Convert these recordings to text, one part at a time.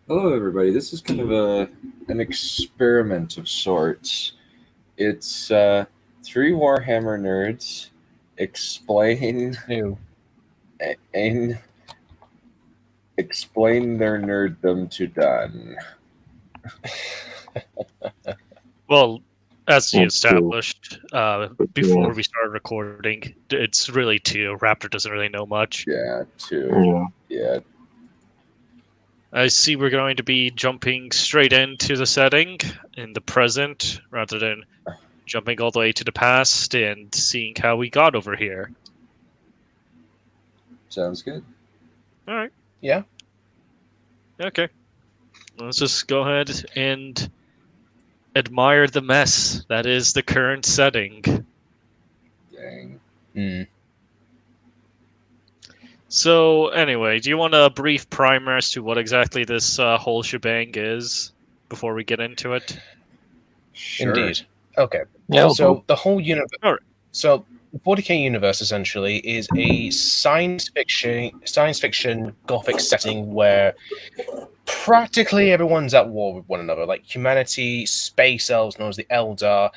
Hello, everybody. This is kind of an experiment of sorts. It's three Warhammer nerds explain New. and explain their nerddom to Dunn. Well, as you It's two. established before we started recording, it's really two. Raptor doesn't really know much. Yeah, two. Yeah. I see we're going to be jumping straight into the setting in the present rather than jumping all the way to the past and seeing how we got over here. Sounds good. All right. Yeah. Okay. Let's just go ahead and admire the mess that is the current setting. Dang. So, anyway, do you want a brief primer as to what exactly this whole shebang is before we get into it? Sure. Indeed. Okay. Yeah. So the whole universe. Alright. So the 40k universe essentially is a science fiction gothic setting where practically everyone's at war with one another. Like humanity, space elves known as the Eldar,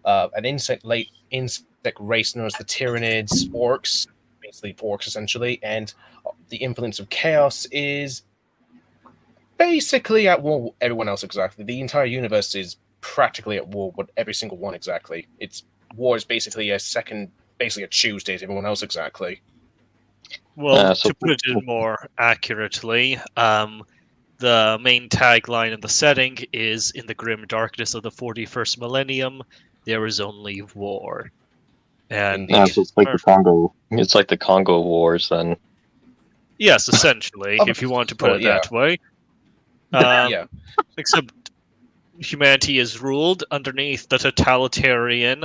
an insect race known as the Tyranids, orcs, basically orcs essentially, and the influence of chaos is basically at war with everyone else exactly. The entire universe is practically at war with every single one exactly. War is basically a Tuesday to everyone else exactly. Well, so to put it more accurately, the main tagline of the setting is, "In the grim darkness of the 41st millennium, there is only war." And so it's like the Congo. It's like the Congo Wars, then. yes, essentially, if you want to put it that way. Yeah. Except humanity is ruled underneath the totalitarian,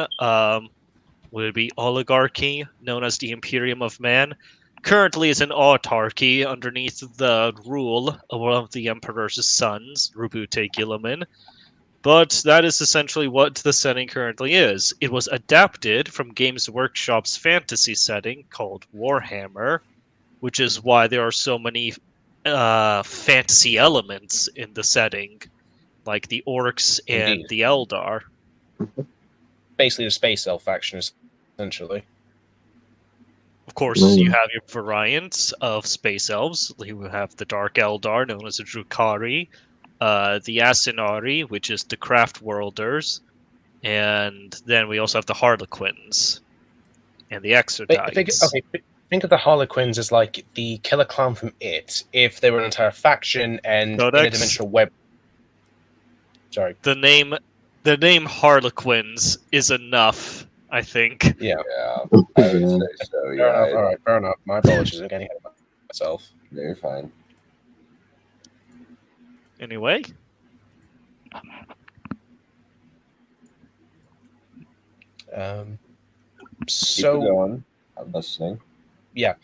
would it be oligarchy, known as the Imperium of Man. Currently is an autarky underneath the rule of one of the Emperor's sons, Rubute Gilliman. But that is essentially what the setting currently is. It was adapted from Games Workshop's fantasy setting called Warhammer, which is why there are so many fantasy elements in the setting, like the orcs and Indeed. the Eldar. Basically the space elf faction, essentially. Of course, you have your variants of space elves. You have the Dark Eldar, known as the Drukhari, the Asinari, which is the Craft Worlders, and then we also have the Harlequins and the Exodites. Think of the Harlequins as like the killer clown from It, if they were an entire faction and Codex? interdimensional web. Sorry. The name Harlequins is enough, I think. Yeah. I would say so. Yeah. All right, fair enough. My apologies. I'm getting ahead of myself. No, you're fine. Anyway. Keep it going. I'm listening. Yeah.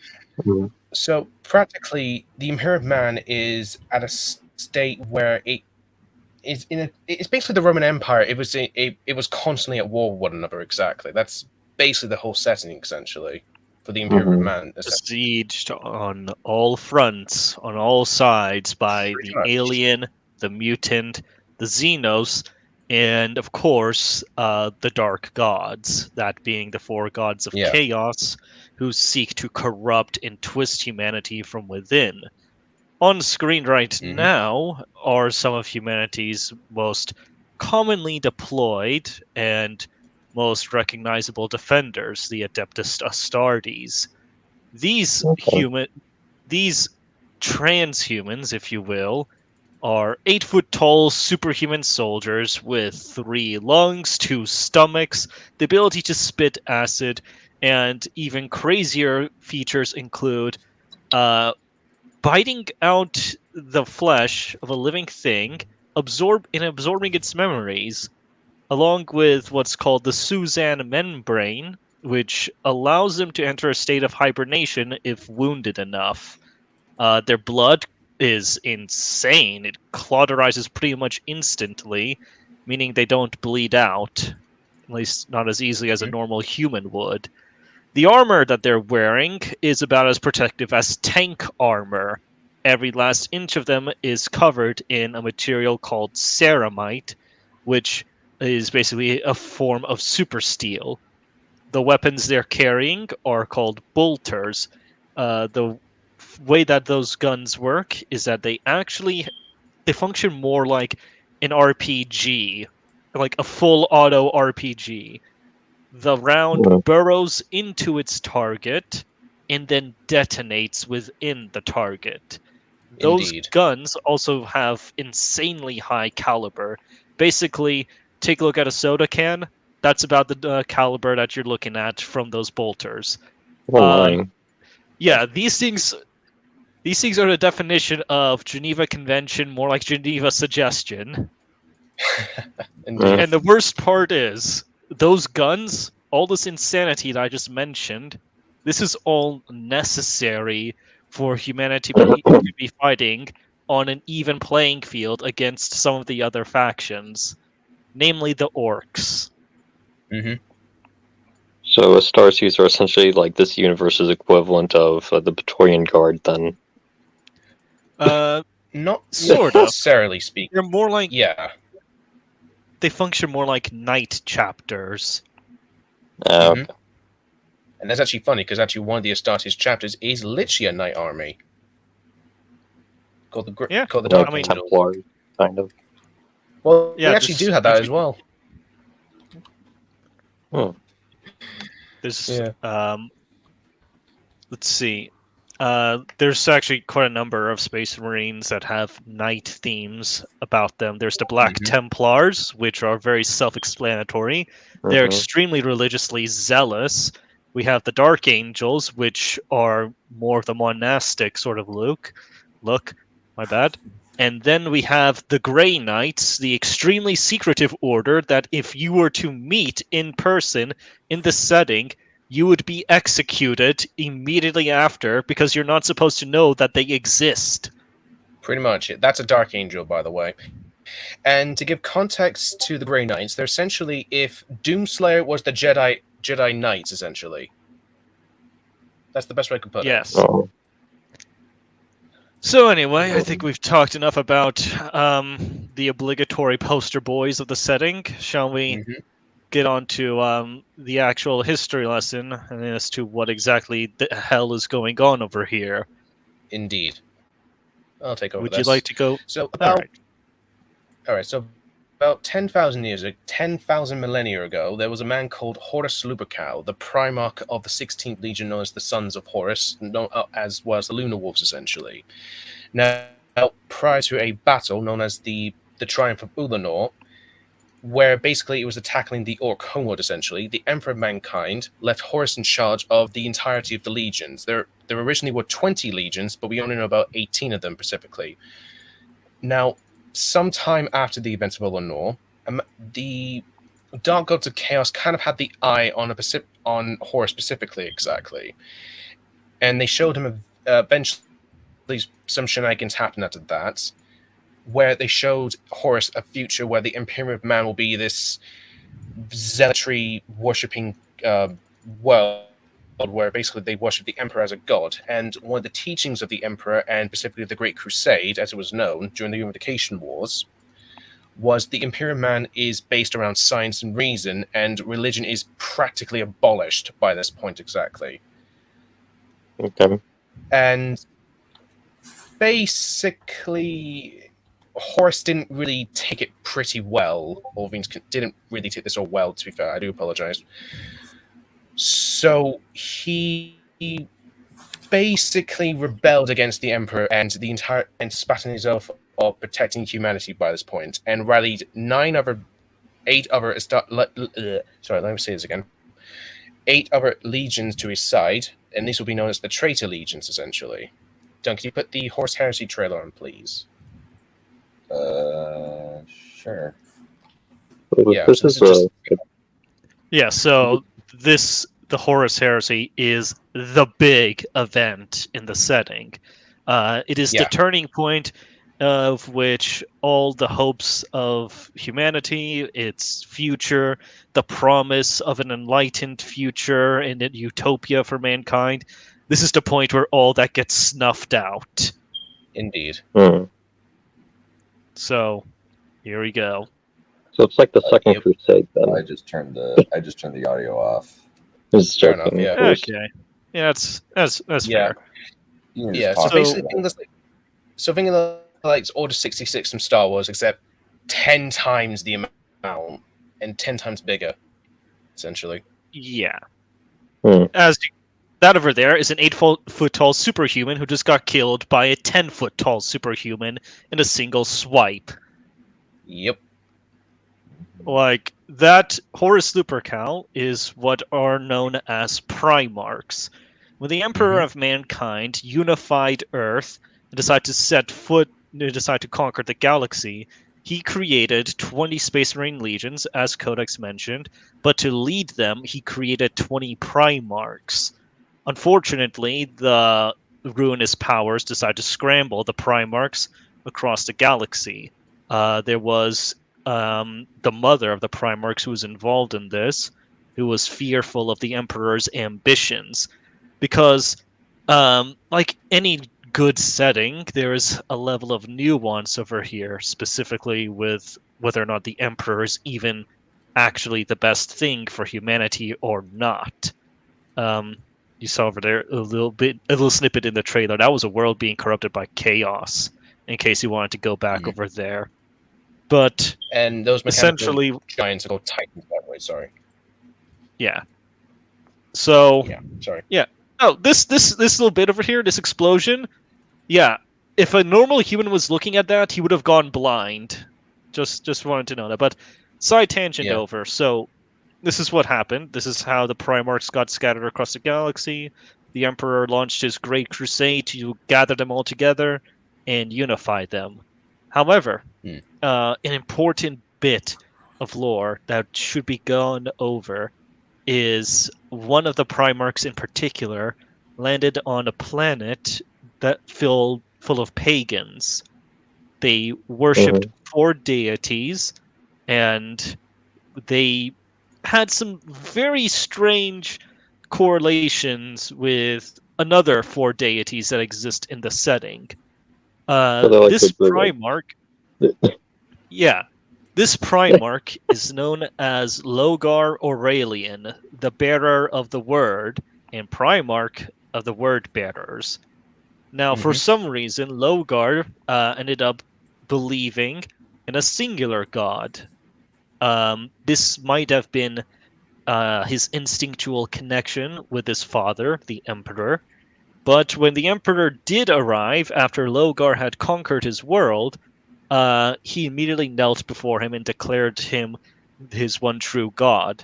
So practically, the Imperium of Man is at a state where it's basically the Roman Empire. It was constantly at war with one another. Exactly. That's basically the whole setting, essentially, for the Imperium of Man. Besieged on all fronts, on all sides, by the alien, the mutant, the Xenos, and of course, the Dark Gods. That being the four gods of chaos, who seek to corrupt and twist humanity from within. On screen right now are some of humanity's most commonly deployed and most recognizable defenders, the Adeptus Astartes. These transhumans, if you will, are 8-foot-tall superhuman soldiers with 3 lungs, 2 stomachs, the ability to spit acid, and even crazier features include biting out the flesh of a living thing, absorbing its memories, along with what's called the Suzanne membrane, which allows them to enter a state of hibernation if wounded enough. Their blood is insane. It cauterizes pretty much instantly, meaning they don't bleed out, at least not as easily as a normal human would. The armor that they're wearing is about as protective as tank armor. every last inch of them is covered in a material called ceramite, which is basically a form of super steel. The weapons they're carrying are called bolters. The way that those guns work is that they function more like an RPG, like a full auto RPG. The round Hmm. burrows into its target and then detonates within the target. Those Indeed. guns also have insanely high caliber. Basically, take a look at a soda can. That's about the caliber that you're looking at from those bolters. Oh Uh, my. yeah, these things are the definition of Geneva Convention, more like Geneva Suggestion. Indeed. And the worst part is, those guns, all this insanity that I just mentioned, this is all necessary for humanity to be fighting on an even playing field against some of the other factions, namely the orcs. Hmm. So Astartes are essentially like this universe's equivalent of the Praetorian Guard, then. Not Sort of. necessarily speaking. They're more like Yeah. they function more like knight chapters. Mhm. Okay. And that's actually funny because actually one of the Astartes chapters is literally a knight army called the Yeah, called the Like Dark I mean- Angels. Templar, kind of. Well, Yeah, we actually this- do have that as well. There's Yeah. let's see. There's actually quite a number of Space Marines that have knight themes about them. There's the Black Mhm. Templars, which are very self-explanatory. They're Mhm. extremely religiously zealous. We have the Dark Angels, which are more of the monastic sort of look. My bad. And then we have the Grey Knights, the extremely secretive order that if you were to meet in person in this setting, you would be executed immediately after because you're not supposed to know that they exist. Pretty much. That's a Dark Angel, by the way. And to give context to the Grey Knights, they're essentially if Doomslayer was the Jedi Knights, essentially. That's the best way I could put it. Yes. Oh. So anyway, I think we've talked enough about the obligatory poster boys of the setting. Shall we Mhm. get on to the actual history lesson and as to what exactly the hell is going on over here? Indeed. I'll take over Would this. you like to go? So All right. So about 10,000 millennia ago, there was a man called Horus Lupercal, the Primarch of the 16th Legion, known as the Sons of Horus, as well as the Lunar Wolves, essentially. Now, prior to a battle known as the Triumph of Ulanor, where basically it was tackling the Orc homeworld, essentially, the Emperor of Mankind left Horus in charge of the entirety of the legions. There originally were 20 legions, but we only know about 18 of them specifically. Now, sometime after the events of Ulanor, the Dark Gods of Chaos kind of had the eye on Horus specifically, exactly. And they showed him eventually some shenanigans happened after that, where they showed Horus a future where the Imperium of Man will be this zealotry worshipping world where basically they worship the Emperor as a god. And one of the teachings of the Emperor, and specifically the Great Crusade, as it was known during the Unification Wars, was the Imperium Man is based around science and reason, and religion is practically abolished by this point exactly. Okay. And basically, Horus didn't really take it pretty well, or didn't really take this all well, to be fair. I do apologize. So he basically rebelled against the Emperor and spat on his oath of protecting humanity by this point, and rallied 8 other sorry, let me say this again. 8 other legions to his side, and these will be known as the Traitor Legions, essentially. Dunn, can you put the Horus Heresy trailer on, please? Sure. Yeah, This so is this is Yeah, so the Horus Heresy is the big event in the setting. It is the Yeah. turning point of which all the hopes of humanity, its future, the promise of an enlightened future and a utopia for mankind, this is the point where all that gets snuffed out. Indeed. Hmm. So here we go. So it's like the Second Yep. Crusade then. I just turned the audio off. Just Fair enough, joking, yeah. of course. Okay. Yeah, that's Yeah. fair. You can Yeah, just so pause basically, it. think of the, like Order 66 from Star Wars, except 10 times the amount and 10 times bigger, essentially. Yeah. Hmm. That over there is an 8-foot tall superhuman who just got killed by a 10-foot tall superhuman in a single swipe. Yep. Like, that Horus Lupercal is what are known as Primarchs. When the Emperor of Mankind unified Earth and decided to conquer the galaxy, he created 20 Space Marine legions, as Codex mentioned, but to lead them, he created 20 Primarchs. Unfortunately, the ruinous powers decided to scramble the Primarchs across the galaxy. There was the mother of the Primarchs who was involved in this, who was fearful of the Emperor's ambitions. Because, like any good setting, there is a level of nuance over here, specifically with whether or not the Emperor is even actually the best thing for humanity or not. You saw over there a little snippet in the trailer. That was a world being corrupted by chaos. In case you wanted to go back over there, but And those mechanical essentially, giants are called Titans, by the way, sorry. yeah. So Yeah, sorry. yeah. Oh, this little bit over here, this explosion. Yeah, if a normal human was looking at that, he would have gone blind. Just wanted to know that. But side tangent Yeah. over. So this is what happened. This is how the Primarchs got scattered across the galaxy. The Emperor launched his Great Crusade to gather them all together and unify them. However, an important bit of lore that should be gone over is one of the Primarchs in particular landed on a planet that full of pagans. They worshipped 4 deities, and they had some very strange correlations with another 4 deities that exist in the setting. So they're like This the Primarch, yeah, this Primarch is known as Logar Aurelian, the bearer of the word, and Primarch of the word bearers. Now, for some reason, Logar ended up believing in a singular god. This might have been his instinctual connection with his father, the Emperor. But when the Emperor did arrive after Logar had conquered his world, he immediately knelt before him and declared him his one true god.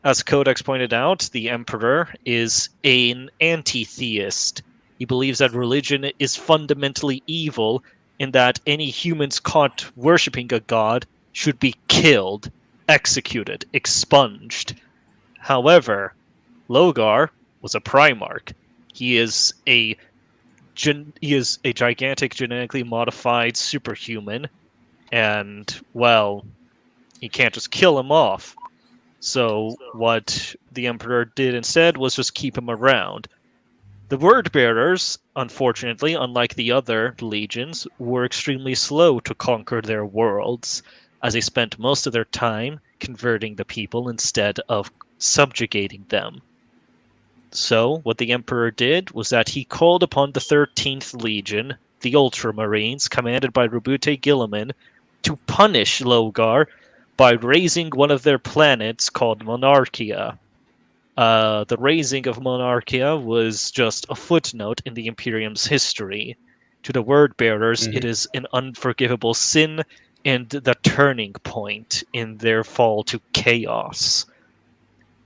As Codex pointed out, the Emperor is an anti-theist. He believes that religion is fundamentally evil and that any humans caught worshipping a god should be killed, executed, expunged. However, Logar was a Primarch. He is a gigantic genetically modified superhuman, and well, you can't just kill him off. So what the Emperor did instead was just keep him around. The Word Bearers, unfortunately, unlike the other legions, were extremely slow to conquer their worlds, as they spent most of their time converting the people instead of subjugating them. So, what the Emperor did was that he called upon the 13th Legion, the Ultramarines, commanded by Rabute Gilliman, to punish Logar by raising one of their planets called Monarchia. The raising of Monarchia was just a footnote in the Imperium's history. To the Word Bearers, it is an unforgivable sin and the turning point in their fall to chaos.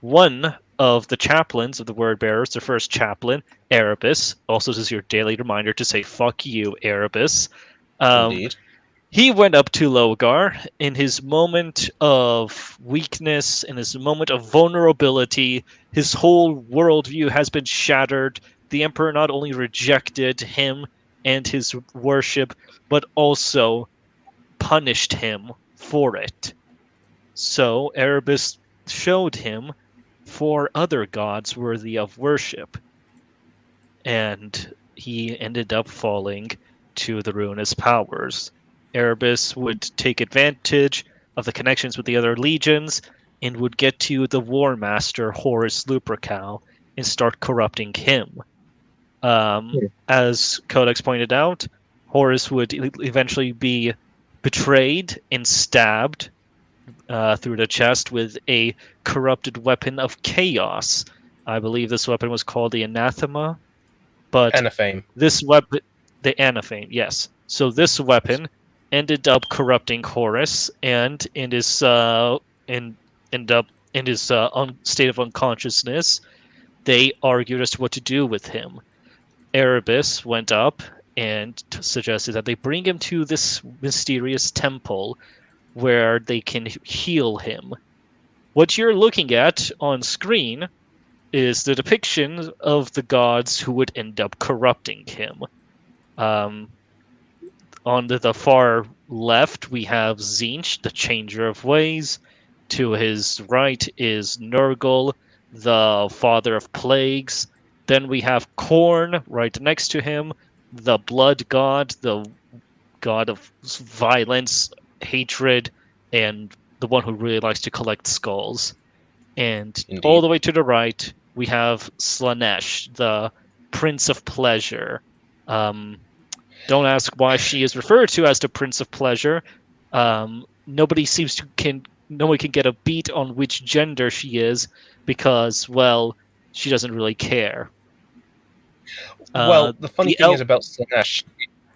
One of the chaplains of the Word Bearers, the first chaplain, Erebus, also this is your daily reminder to say "fuck you, Erebus." Indeed. He went up to Logar in his moment of weakness, in his moment of vulnerability. His whole worldview has been shattered. The Emperor not only rejected him and his worship, but also punished him for it. So Erebus showed him 4 other gods worthy of worship. And he ended up falling to the ruinous powers. Erebus would take advantage of the connections with the other legions and would get to the War Master Horus Lupercal and start corrupting him. As Codex pointed out, Horus would eventually be betrayed and stabbed through the chest with a corrupted weapon of chaos. I believe this weapon was called the Anathema, but Anaphane. this weapon, the Anaphane, yes. So this weapon ended up corrupting Horus, and in his end up in his state of unconsciousness, they argued as to what to do with him. Erebus went up and suggested that they bring him to this mysterious temple where they can heal him. What you're looking at on screen is the depiction of the gods who would end up corrupting him. On the far left, we have Tzeentch, the Changer of Ways. To his right is Nurgle, the Father of Plagues. Then we have Khorne right next to him, the Blood God, the God of violence, hatred, and the one who really likes to collect skulls. And Indeed. all the way to the right, we have Slaanesh, the Prince of Pleasure. Don't ask why she is referred to as the Prince of Pleasure. Nobody can get a beat on which gender she is because, well, she doesn't really care. Well, the funny thing El- is about Slaanesh.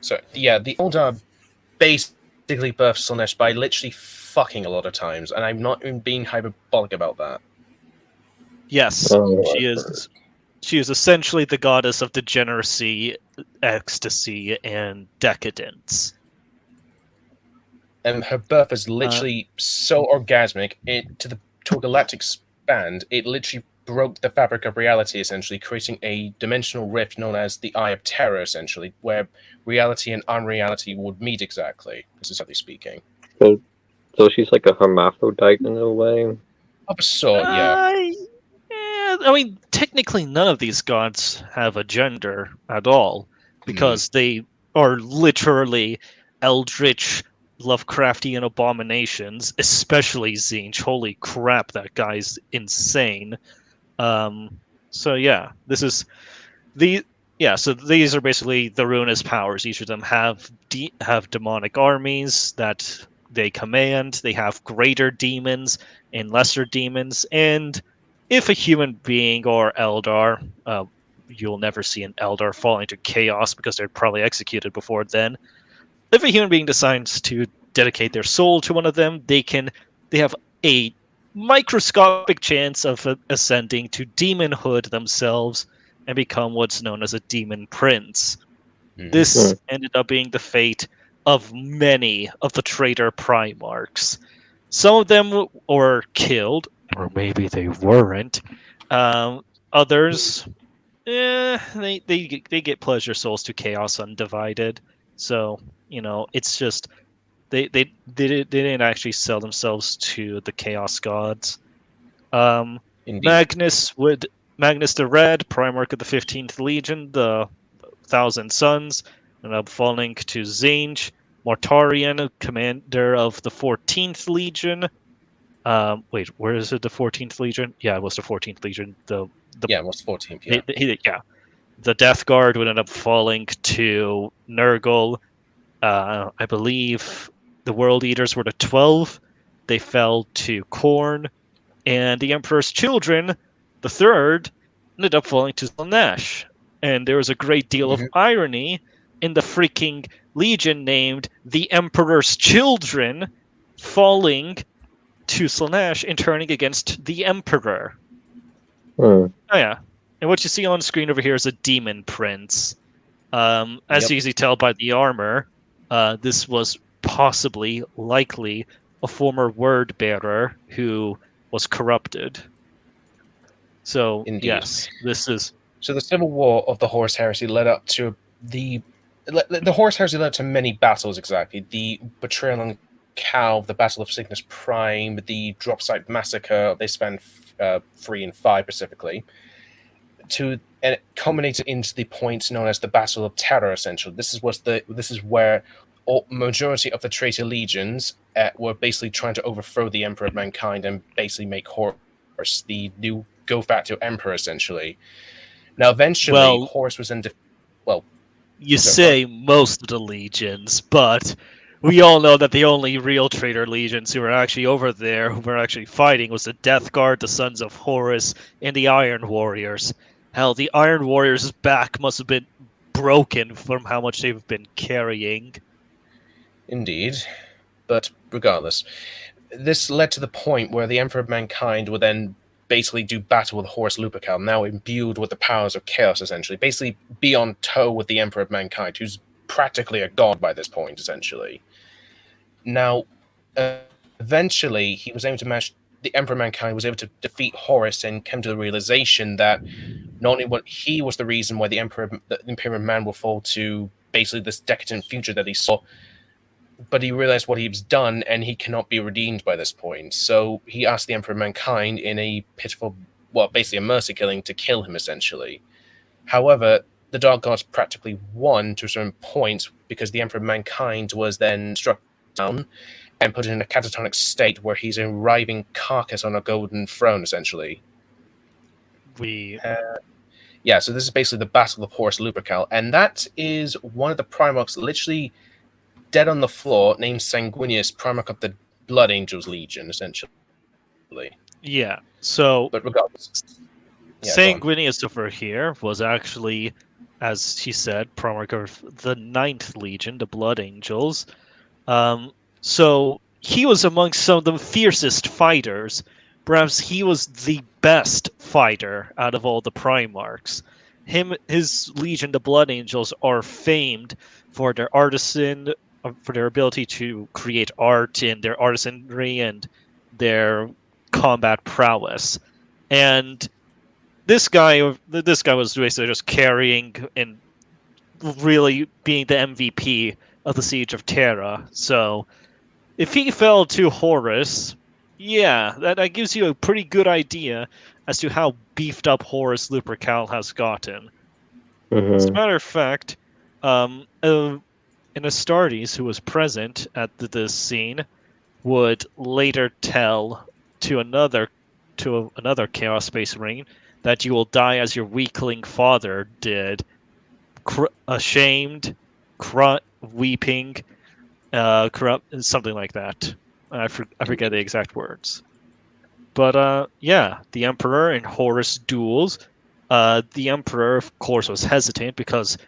So yeah, the Eldar basically birthed Slaanesh by literally fucking a lot of times, and I'm not even being hyperbolic about that. Yes, she is. She is essentially the goddess of degeneracy, ecstasy, and decadence. And her birth is literally so orgasmic. To a galactic span, it literally broke the fabric of reality, essentially creating a dimensional rift known as the Eye of Terror, essentially, where reality and unreality would meet exactly, necessarily speaking. So she's like a hermaphrodite in a way. Of a sort, yeah. Yeah, I mean, technically, none of these gods have a gender at all because they are literally eldritch, Lovecraftian abominations. Especially Tzeentch. Holy crap, that guy's insane. So yeah, this is the so these are basically the ruinous powers. Each of them have demonic armies that they command. They have greater demons and lesser demons, and if a human being or Eldar, you'll never see an Eldar fall into chaos because they're probably executed before then. If a human being decides to dedicate their soul to one of them, they have a microscopic chance of ascending to demonhood themselves and become what's known as a demon prince. This ended up being the fate of many of the traitor Primarchs. Some of them were killed, or maybe they weren't. Others, they get pleasure souls to Chaos Undivided. So it's just they didn't actually sell themselves to the Chaos Gods. Indeed. Magnus the Red, Primarch of the 15th Legion, the Thousand Sons, ended up falling to Tzeentch. Mortarion, commander of the 14th Legion. Wait, where is it? The 14th Legion? Yeah, it was the 14th Legion. Yeah, it was 14th. Yeah. The Death Guard would end up falling to Nurgle. I believe the World Eaters were the 12. They fell to Khorne. And the Emperor's Children, the 3rd, ended up falling to Slaanesh. And there was a great deal of irony in the freaking legion named the Emperor's Children falling to Slaanesh and turning against the Emperor. Oh yeah. And what you see on screen over here is a demon prince. As you can easily tell by the armor, this was likely a former word bearer who was corrupted. So yes, this is. So the civil war of the Horus Heresy led up to the Horus Heresy led to many battles. Exactly, the betrayal on Calv, the Battle of Cygnus Prime, the Drop Site Massacre. They spanned 3 and 5 specifically. and it culminated into the point known as the Battle of Terror. Essentially, this is where majority of the traitor legions were basically trying to overthrow the Emperor of Mankind and basically make Horus the new go facto emperor. Essentially, now eventually Well, Horus was in. You So say most of the legions, but we all know that the only real traitor legions who were actually over there, who were actually fighting, was the Death Guard, the Sons of Horus, and the Iron Warriors. Hell, the Iron Warriors' back must have been broken from how much they've been carrying. Indeed, but regardless, this led to the point where the Emperor of Mankind would then basically do battle with Horus Lupercal, now imbued with the powers of chaos, essentially. Basically be on toe with the Emperor of Mankind, who's practically a god by this point, essentially. Now, eventually, he was able to match the Emperor of Mankind was able to defeat Horus and come to the realization that not only what he was the reason why the Imperial Man will fall to basically this decadent future that he saw, but he realized what he's done and he cannot be redeemed by this point. So he asked the Emperor of Mankind in a pitiful, well, basically a mercy killing to kill him, essentially. However, the Dark Gods practically won to a certain point because the Emperor of Mankind was then struck down and put in a catatonic state where he's a writhing carcass on a golden throne, essentially. Yeah, so this is basically the Battle of Horus Lupercal, and that is one of the Primarchs literally dead on the floor, named Sanguinius, Primarch of the Blood Angels Legion, essentially. Yeah, so But regardless, Sanguinius over here was actually, as he said, Primarch of the 9th Legion, the Blood Angels. So he was amongst some of the fiercest fighters. Perhaps he was the best fighter out of all the Primarchs. His Legion, the Blood Angels, are famed for their for their ability to create art and their artisanry and their combat prowess. And this guy was basically just carrying and really being the MVP of the Siege of Terra. So if he fell to Horus, yeah, that gives you a pretty good idea as to how beefed up Horus Lupercal has gotten. As a matter of fact, an Astartes who was present at this scene would later tell to another Chaos Space Marine that you will die as your weakling father did, ashamed, weeping, corrupt, something like that. I forget the exact words. But yeah, the Emperor and Horus duels. The Emperor, of course, was hesitant because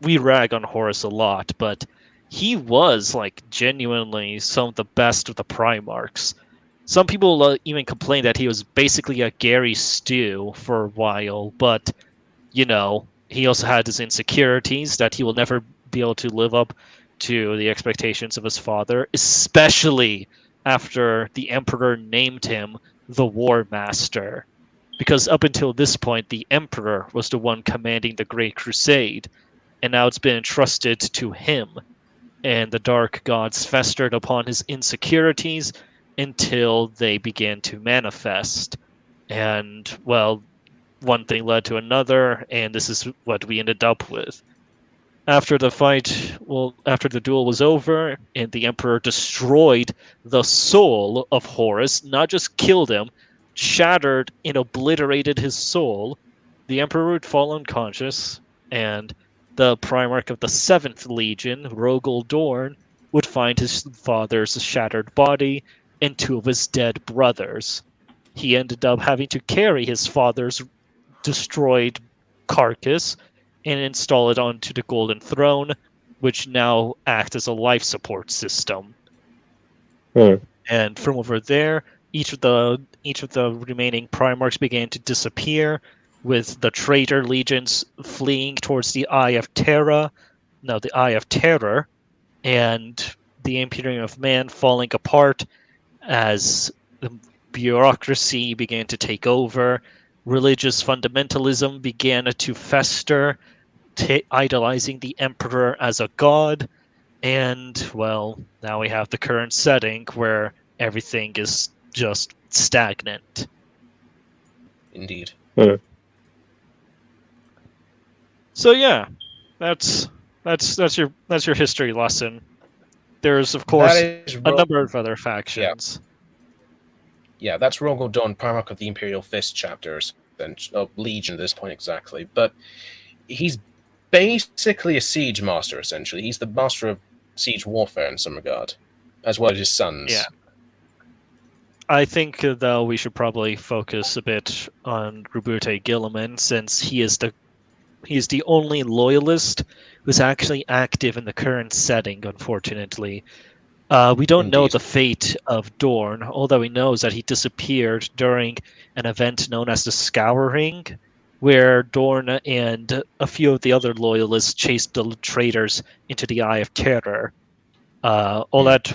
we rag on Horus a lot, but he was like genuinely some of the best of the Primarchs. Some people even complain that he was basically a Gary Stew for a while, but he also had his insecurities that he will never be able to live up to the expectations of his father, especially after the Emperor named him the War Master. Because up until this point, the Emperor was the one commanding the Great Crusade, and now it's been entrusted to him. And the Dark Gods festered upon his insecurities until they began to manifest. And, well, one thing led to another, and this is what we ended up with. After the duel was over, and the Emperor destroyed the soul of Horus, not just killed him, shattered and obliterated his soul, the Emperor would fall unconscious, and the Primarch of the 7th Legion, Rogel Dorn, would find his father's shattered body and 2 of his dead brothers. He ended up having to carry his father's destroyed carcass and install it onto the Golden Throne, which now acts as a life support system. And from over there, each of the remaining Primarchs began to disappear, with the traitor legions fleeing towards the Eye of Terror, and the Imperium of Man falling apart as the bureaucracy began to take over. Religious fundamentalism began to fester, idolizing the Emperor as a god, and, well, now we have the current setting where everything is just stagnant. Indeed. So yeah, that's your history lesson. There's of course That is a number of other factions. Yeah, that's Rogel Dawn, Primarch of the Imperial Fist chapters, and Legion at this point exactly. But he's basically a siege master, essentially. He's the master of siege warfare in some regard, as well as his sons. Yeah. I think though we should probably focus a bit on Grubute Gilliman, since he's the only loyalist who's actually active in the current setting. Unfortunately, we don't know Indeed. the fate of Dorn. All that we know is that he disappeared during an event known as the Scouring, where Dorn and a few of the other loyalists chased the traitors into the Eye of Terror. All that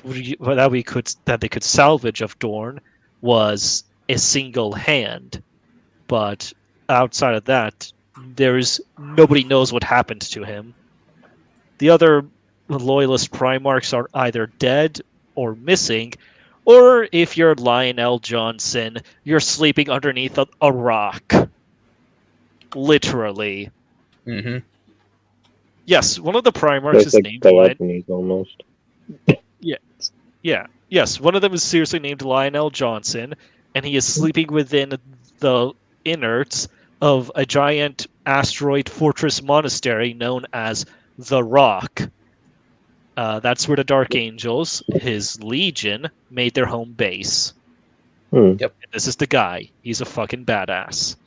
they could salvage of Dorn was a single hand, but outside of that, nobody knows what happened to him. The other loyalist Primarchs are either dead or missing, or if you're Lionel Johnson, you're sleeping underneath a rock. Literally. Mm-hmm. Yes, one of the Primarchs That's is like named Diogenes almost. Yeah. Yes, one of them is seriously named Lionel Johnson, and he is sleeping within the innards of a giant asteroid fortress monastery known as the Rock. That's where the Dark Angels, his legion, made their home base. Hmm. Yep. And this is the guy. He's a fucking badass.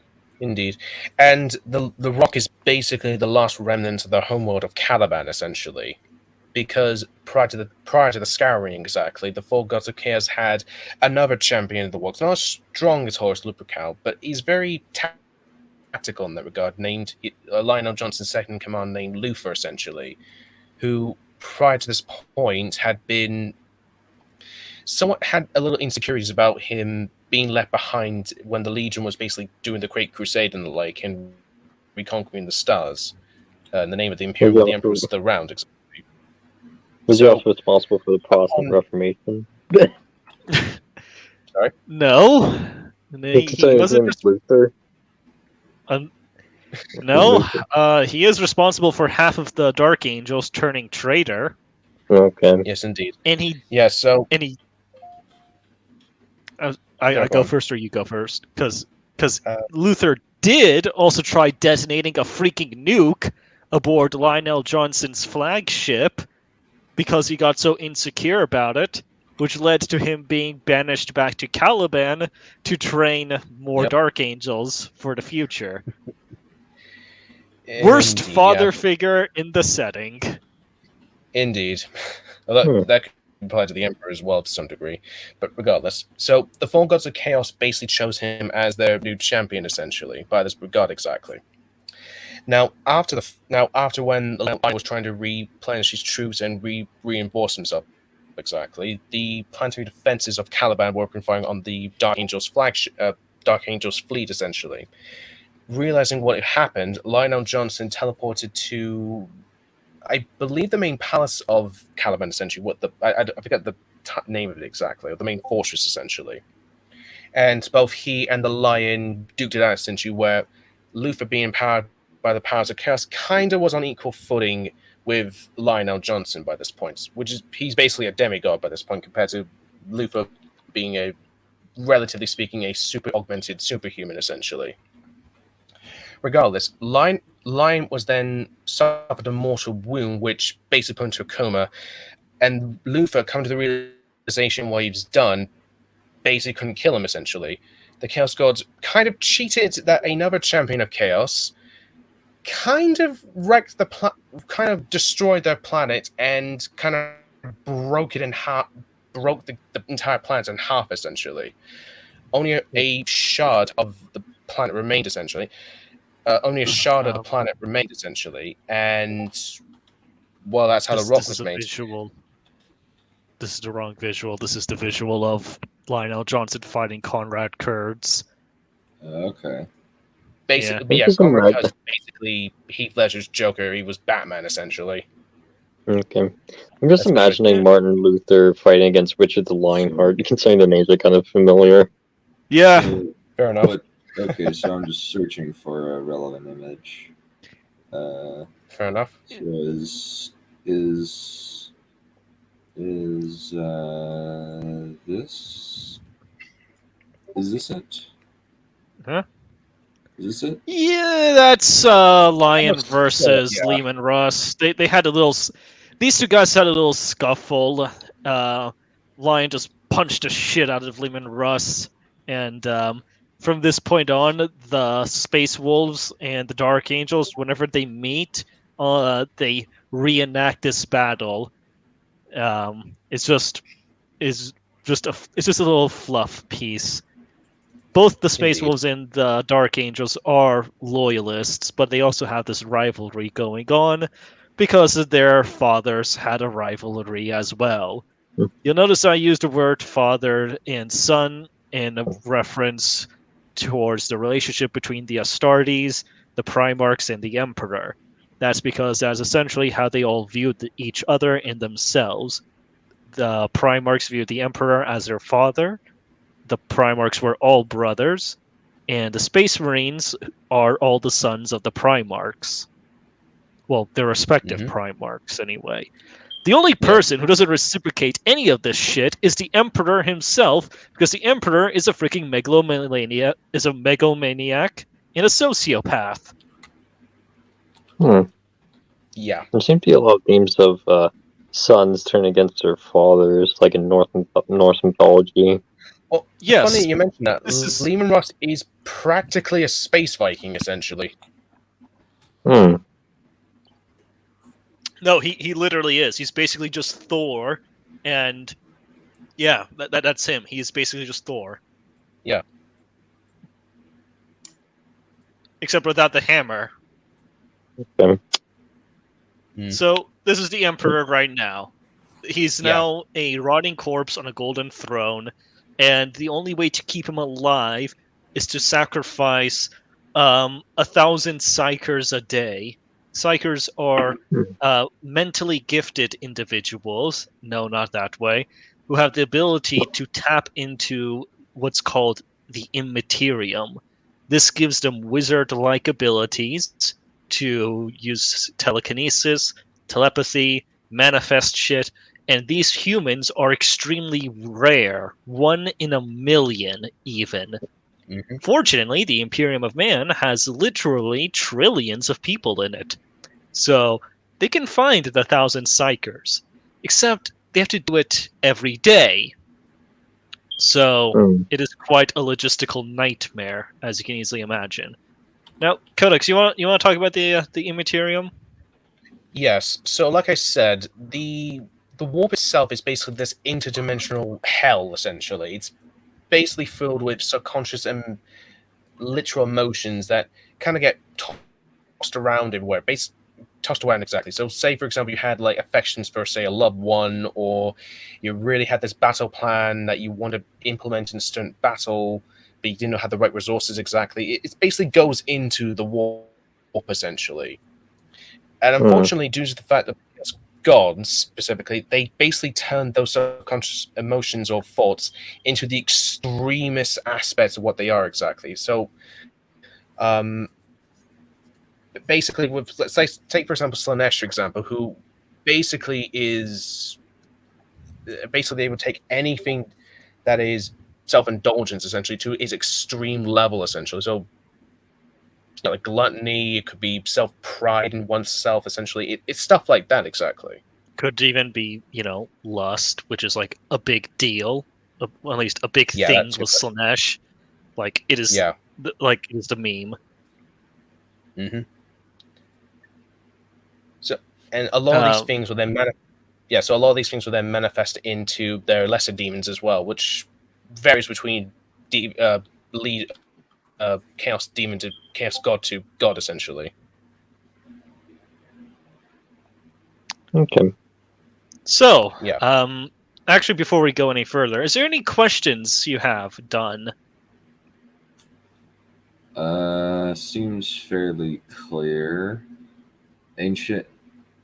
Indeed. And the Rock is basically the last remnant of the homeworld of Caliban, essentially. Because prior to the Scouring, exactly, the four gods of chaos had another champion of the world. Not as strong as Horus Lupercal, but he's very tactical in that regard, named Lionel Johnson's second in command, named Luther, essentially, who prior to this point had a little insecurities about him being left behind when the Legion was basically doing the Great Crusade and the like, and reconquering the stars in the name of the Imperial, where the Emperor was still around. Was he also responsible for the Protestant Um, Reformation? Sorry? No, he wasn't. Luther. No, he is responsible for half of the Dark Angels turning traitor, Okay. Yes, indeed. and he Yeah, so I go go on. first or you go first? Because Uh, Luther did also try detonating a freaking nuke aboard Lionel Johnson's flagship because he got so insecure about it, which led to him being banished back to Caliban to train more Yep. Dark Angels for the future. Worst indeed, father yeah. figure in the setting. Indeed. Well, that could apply to the Emperor as well to some degree. But regardless, so the Four Gods of Chaos basically chose him as their new champion, essentially, by this regard exactly. Now, after when the Lion was trying to replenish his troops and reinforce himself, exactly, the planetary defenses of Caliban were open firing on the Dark Angel's flagship, Dark Angel's fleet, essentially. Realizing what had happened, Lionel Johnson teleported to, I believe, the main palace of Caliban, essentially. I forget the name of it exactly, or the main fortress, essentially. And both he and the Lion duked it out, essentially, where Luther, being empowered by the powers of chaos, kind of was on equal footing with Lionel Johnson by this point, which is he's basically a demigod by this point compared to Luther being a, relatively speaking, a super augmented superhuman, essentially. Regardless, Lion was then suffered a mortal wound, which basically put him into a coma, and Luther, coming to the realization what he was done, basically couldn't kill him, essentially. The Chaos Gods kind of cheated that another champion of Chaos kind of wrecked kind of destroyed their planet and kind of broke it in half, broke the entire planet in half, essentially. Only a shard of the planet remained, essentially. Only a shard of the planet remained, essentially, and well, that's how the rock was made. Visual. This is the wrong visual. This is the visual of Lionel Johnson fighting Conrad Kurtz. Okay. Basically, yeah, Conrad Kurtz, basically Heath Ledger's Joker. He was Batman, essentially. Okay. I'm just imagining Martin Luther fighting against Richard the Lionheart, considering the names are kind of familiar. Yeah. Fair enough. But, okay, so I'm just searching for a relevant image. Fair enough. Is this it? Huh? Is this it? Yeah, that's Lion Almost, versus yeah. Lehman Russ. They had a little. These two guys had a little scuffle. Lion just punched the shit out of Lehman Russ, and from this point on, the Space Wolves and the Dark Angels, whenever they meet, they reenact this battle. It's just it's just a little fluff piece. Both the Space Indeed. Wolves and the Dark Angels are loyalists, but they also have this rivalry going on because their fathers had a rivalry as well. Hmm. You'll notice I used the word father and son in a reference towards the relationship between the Astartes, the Primarchs, and the Emperor. That's because that's essentially how they all viewed each other and themselves. The Primarchs viewed the Emperor as their father. The Primarchs were all brothers, and the Space Marines are all the sons of the Primarchs. Well, their respective Mhm. Primarchs, anyway. The only Yeah. person who doesn't reciprocate any of this shit is the Emperor himself, because the Emperor is a freaking megalomaniac, and a sociopath. Hmm. Yeah. There seem to be a lot of themes of sons turning against their fathers, like in Norse mythology. Well, Yes, funny you mentioned that. this is Lehman Russ is practically a space Viking, essentially. Hmm. no, he literally is. He's basically just Thor, and yeah, that's him. He's basically just Thor. Yeah. Except without the hammer. Okay. So this is the Emperor right now. He's Yeah. now a rotting corpse on a golden throne, and the only way to keep him alive is to sacrifice 1,000 psychers a day. Psychers are mentally gifted individuals, no, not that way, who have the ability to tap into what's called the immaterium. This gives them wizard-like abilities to use telekinesis, telepathy, manifest shit, and these humans are extremely rare, 1 in a million even. Mhm. Fortunately, the Imperium of Man has literally trillions of people in it, so they can find the 1,000 psychers, except they have to do it every day. So Hmm. it is quite a logistical nightmare, as you can easily imagine. Now, Codex, you want to talk about the Immaterium? Yes. So, like I said, the warp itself is basically this interdimensional hell. Essentially, it's basically filled with subconscious and literal emotions that kind of get tossed around everywhere. Tossed around exactly. So, say for example, you had like affections for say a loved one, or you really had this battle plan that you want to implement in a certain battle, but you didn't have the right resources exactly. It basically goes into the warp essentially. And Hmm. unfortunately, due to the fact that it's gods specifically, they basically turn those subconscious emotions or thoughts into the extremist aspects of what they are exactly. So, um, basically, with let's say, take for example Slanesh, for example, who basically is basically able to take anything that is self-indulgence essentially to its extreme level essentially. So like gluttony, it could be self-pride in oneself essentially. It's stuff like that exactly. Could even be, lust, which is like a big deal, at least a big Yeah, thing that's a good with point. Slanesh. Like it is, Yeah. like it is the meme. Mm-hmm. So, and a lot of these Uh, things will then so a lot of these things will then manifest into their lesser demons as well, which varies between lead chaos demon to chaos god to god essentially. Okay. so, Yeah. actually, before we go any further, is there any questions you have, Dunn? Seems fairly clear. Ancient.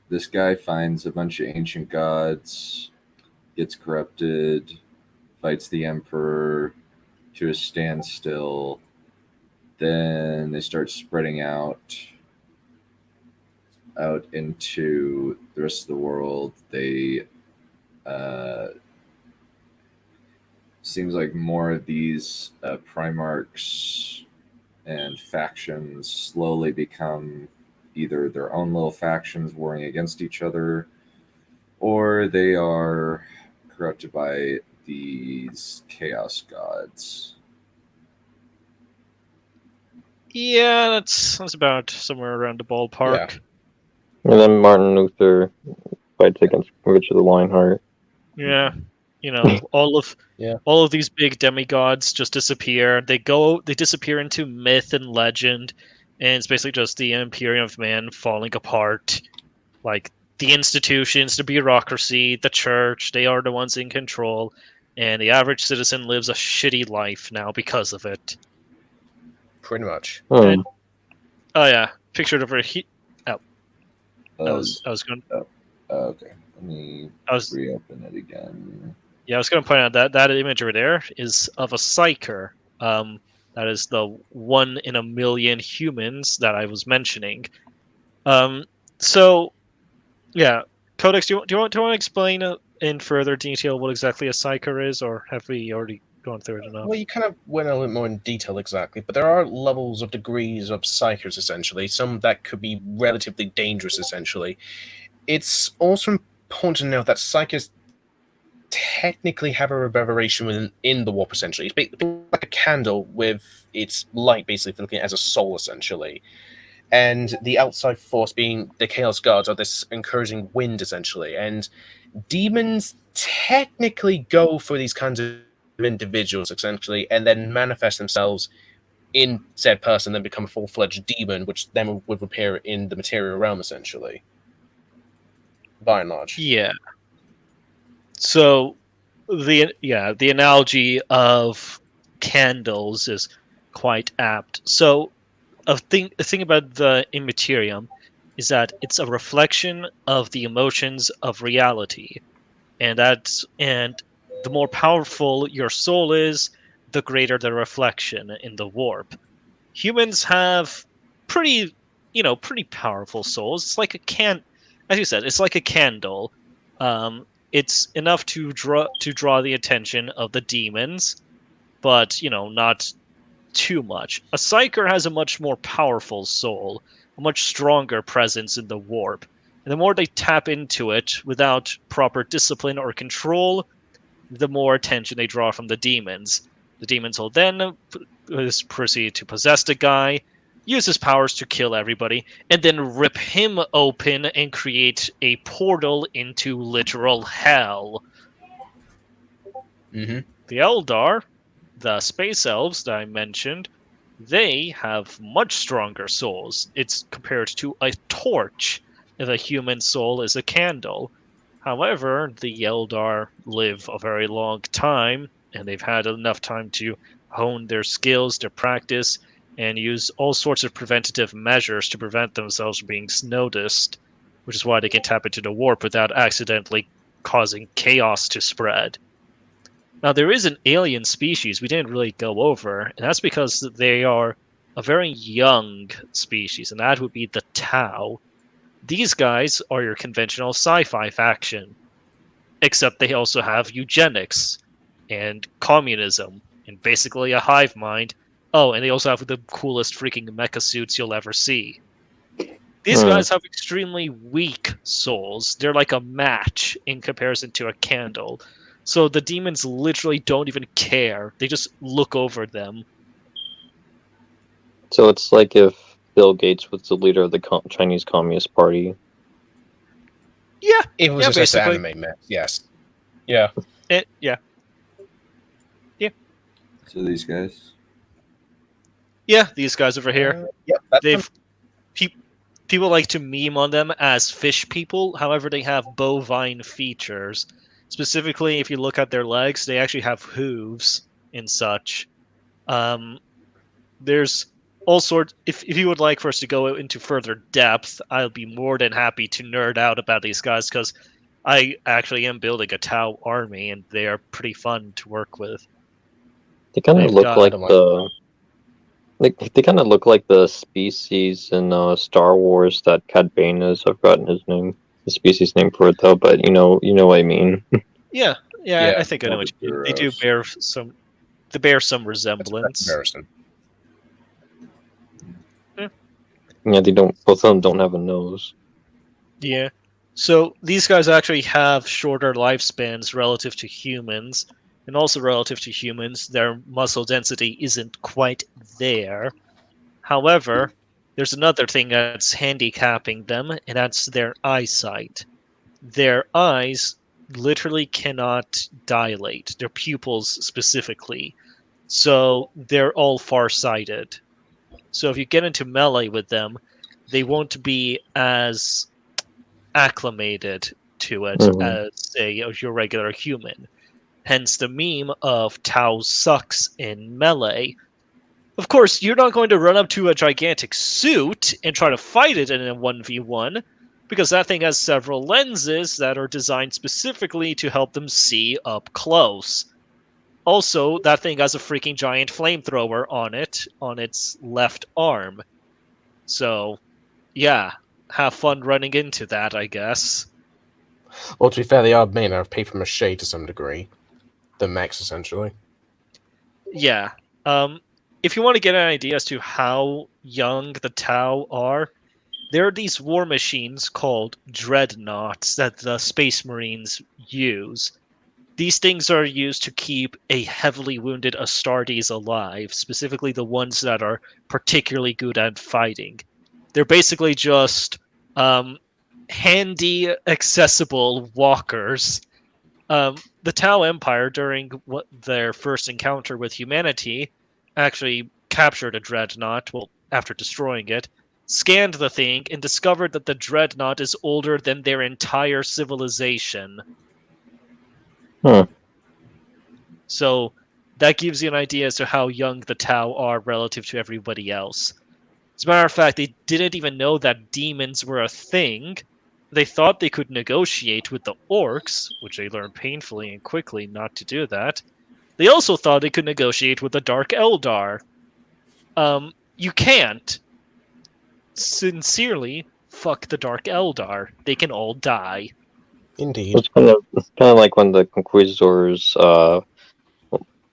This guy finds a bunch of ancient gods, gets corrupted, fights the emperor to a standstill. Then they start spreading out. out into the rest of the world, they seems like more of these Primarchs and factions slowly become either their own little factions warring against each other, or they are corrupted by these chaos gods. Yeah, that's about somewhere around the ballpark. And then Martin Luther fights against Richard the Lionheart. Yeah, you know, all of these big demigods just disappear. They disappear into myth and legend, and it's basically just the Imperium of Man falling apart. Like the institutions, the bureaucracy, the church, they are the ones in control, and the average citizen lives a shitty life now because of it. Pretty much. And, oh yeah, pictured over here. Oh, I was going. Okay, let me reopen it again. Yeah, I was going to point out that image over there is of a psyker. That is the 1 in a million humans that I was mentioning. So yeah, Codex, do you want to explain in further detail what exactly a psyker is, or have we already gone through it enough? Well, you kind of went a little more in detail exactly, but there are levels of degrees of psychers essentially. Some that could be relatively dangerous essentially. It's also important to note that psychers technically have a reverberation within the warp essentially. It's basically like a candle with its light basically looking as a soul essentially. And the outside force being the chaos gods are this encouraging wind essentially. And demons technically go for these kinds of individuals essentially and then manifest themselves in said person, then become a full-fledged demon, which then would appear in the material realm essentially, by and large. Yeah. So the analogy of candles is quite apt. So a thing about the immaterium is that it's a reflection of the emotions of reality, and the more powerful your soul is, the greater the reflection in the warp. Humans have pretty pretty powerful souls. It's like as you said, it's like a candle. It's enough to draw the attention of the demons, but not too much. A psyker has a much more powerful soul, a much stronger presence in the warp. And the more they tap into it without proper discipline or control, the more attention they draw from the demons. The demons will then proceed to possess the guy, use his powers to kill everybody, and then rip him open and create a portal into literal hell. Mm-hmm. The Eldar, the space elves that I mentioned, they have much stronger souls. It's compared to a torch if a human soul is a candle. However, the Eldar live a very long time, and they've had enough time to hone their skills, their practice, and use all sorts of preventative measures to prevent themselves from being noticed, which is why they can tap into the warp without accidentally causing chaos to spread. Now, there is an alien species we didn't really go over, and that's because they are a very young species, and that would be the Tau. These guys are your conventional sci-fi faction, except they also have eugenics and communism and basically a hive mind. Oh, and they also have the coolest freaking mecha suits you'll ever see. These guys have extremely weak souls. They're like a match in comparison to a candle. So the demons literally don't even care. They just look over them. So it's like if Bill Gates was the leader of the Chinese Communist Party. Yeah, It was just basically. an anime mess. Yes. Yeah. Yeah. So these guys. Yeah, these guys over here. Yep. People like to meme on them as fish people. However, they have bovine features. Specifically, if you look at their legs, they actually have hooves and such. There's all sorts. If you would like for us to go into further depth, I'll be more than happy to nerd out about these guys because I actually am building a Tau army and they are pretty fun to work with. They kind of They've look got- like the They kind of look like the species in Star Wars that Cad Bane is. I've forgotten his name, the species name for it though. But you know what I mean. Yeah, Yeah, I think I know what you mean. They do Morbiduros. bear some that's a fair resemblance. comparison. Yeah, they don't. Both of them don't have a nose. Yeah. So these guys actually have shorter lifespans relative to humans, and also relative to humans, their muscle density isn't quite there. However, there's another thing that's handicapping them, and that's their eyesight. Their eyes literally cannot dilate, their pupils specifically. So they're all farsighted. So if you get into melee with them, they won't be as acclimated to it Mhm. as, say, your regular human. Hence the meme of Tau sucks in melee. Of course, you're not going to run up to a gigantic suit and try to fight it in a 1v1, because that thing has several lenses that are designed specifically to help them see up close. Also, that thing has a freaking giant flamethrower on it, on its left arm. So, yeah, have fun running into that, I guess. Well, to be fair, they are made out of paper mache to some degree. The mechs, essentially. Yeah. If you want to get an idea as to how young the Tau are, there are these war machines called dreadnoughts that the Space Marines use. These things are used to keep a heavily wounded Astartes alive, specifically the ones that are particularly good at fighting. They're basically just handy, accessible walkers. The Tau Empire, during their first encounter with humanity, actually captured a dreadnought, well, after destroying it, scanned the thing, and discovered that the dreadnought is older than their entire civilization. Hmm. So that gives you an idea as to how young the Tau are relative to everybody else. As a matter of fact, they didn't even know that demons were a thing. They thought they could negotiate with the orcs, which they learned painfully and quickly not to do that. They also thought they could negotiate with the Dark Eldar. You can't. Sincerely, fuck the Dark Eldar. They can all die. Indeed. It's kind of like when the Conquistadors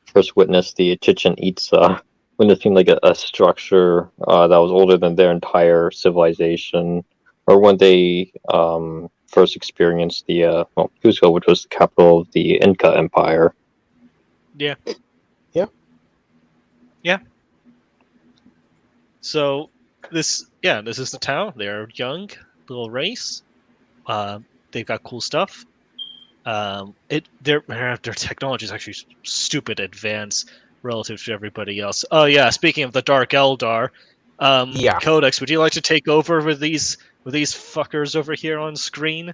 first witnessed the Chichen Itza, when it seemed like a structure that was older than their entire civilization, or when they first experienced the Cusco, which was the capital of the Inca Empire. Yeah. Yeah. Yeah. So this is the Tau. They're a young little race. They've got cool stuff. Their technology is actually stupid advanced relative to everybody else. Oh yeah, speaking of the Dark Eldar, Yeah. Codex, would you like to take over with these fuckers over here on screen?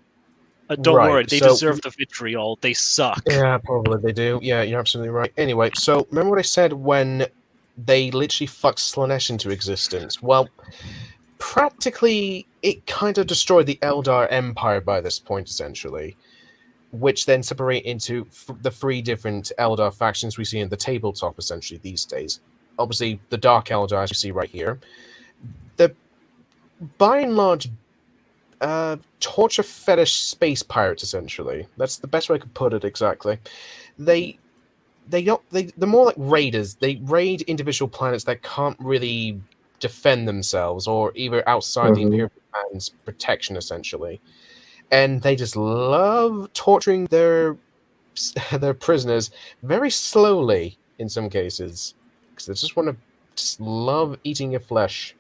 Don't Right, worry, they so- deserve the vitriol. They suck. Yeah, probably they do. Yeah, you're absolutely right. Anyway, so remember what I said when they literally fucked Slanesh into existence? Well, practically, it kind of destroyed the Eldar Empire by this point, essentially, which then separate into the three different Eldar factions we see in the tabletop, essentially, these days. Obviously, the Dark Eldar, as you see right here. The, by and large, torture fetish space pirates, essentially. That's the best way I could put it exactly. They're more like raiders. They raid individual planets that can't really defend themselves, or either outside the Imperial Command's protection, essentially. And they just love torturing their prisoners very slowly in some cases, because they just love eating your flesh.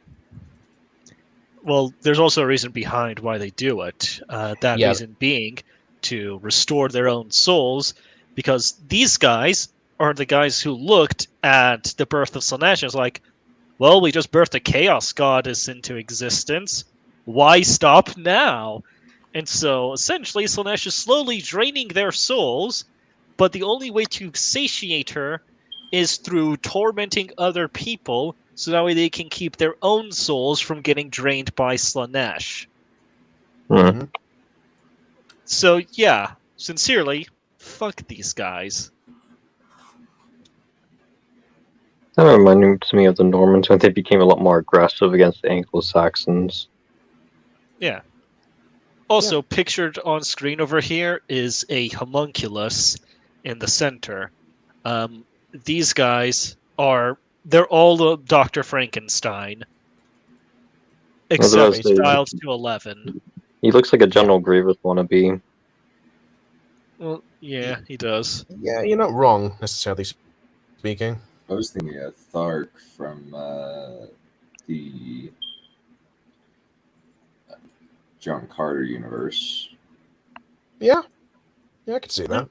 Well, there's also a reason behind why they do it. That Yeah. reason being to restore their own souls, because these guys are the guys who looked at the birth of Slanesh and was like, well, we just birthed a chaos goddess into existence. Why stop now? And so essentially, Slanesh is slowly draining their souls, but the only way to satiate her is through tormenting other people so that way they can keep their own souls from getting drained by Slanesh. Mhm. So, yeah, sincerely, fuck these guys. That reminded me of the Normans when they became a lot more aggressive against the Anglo-Saxons. Yeah. Also, pictured on screen over here is a homunculus in the center. These guys they're all Dr. Frankenstein, except styled to 11. He looks like a General Grievous wannabe. Well, yeah, he does. Yeah, you're not wrong, necessarily speaking. I was thinking of Thark from the John Carter universe. Yeah, I can see that.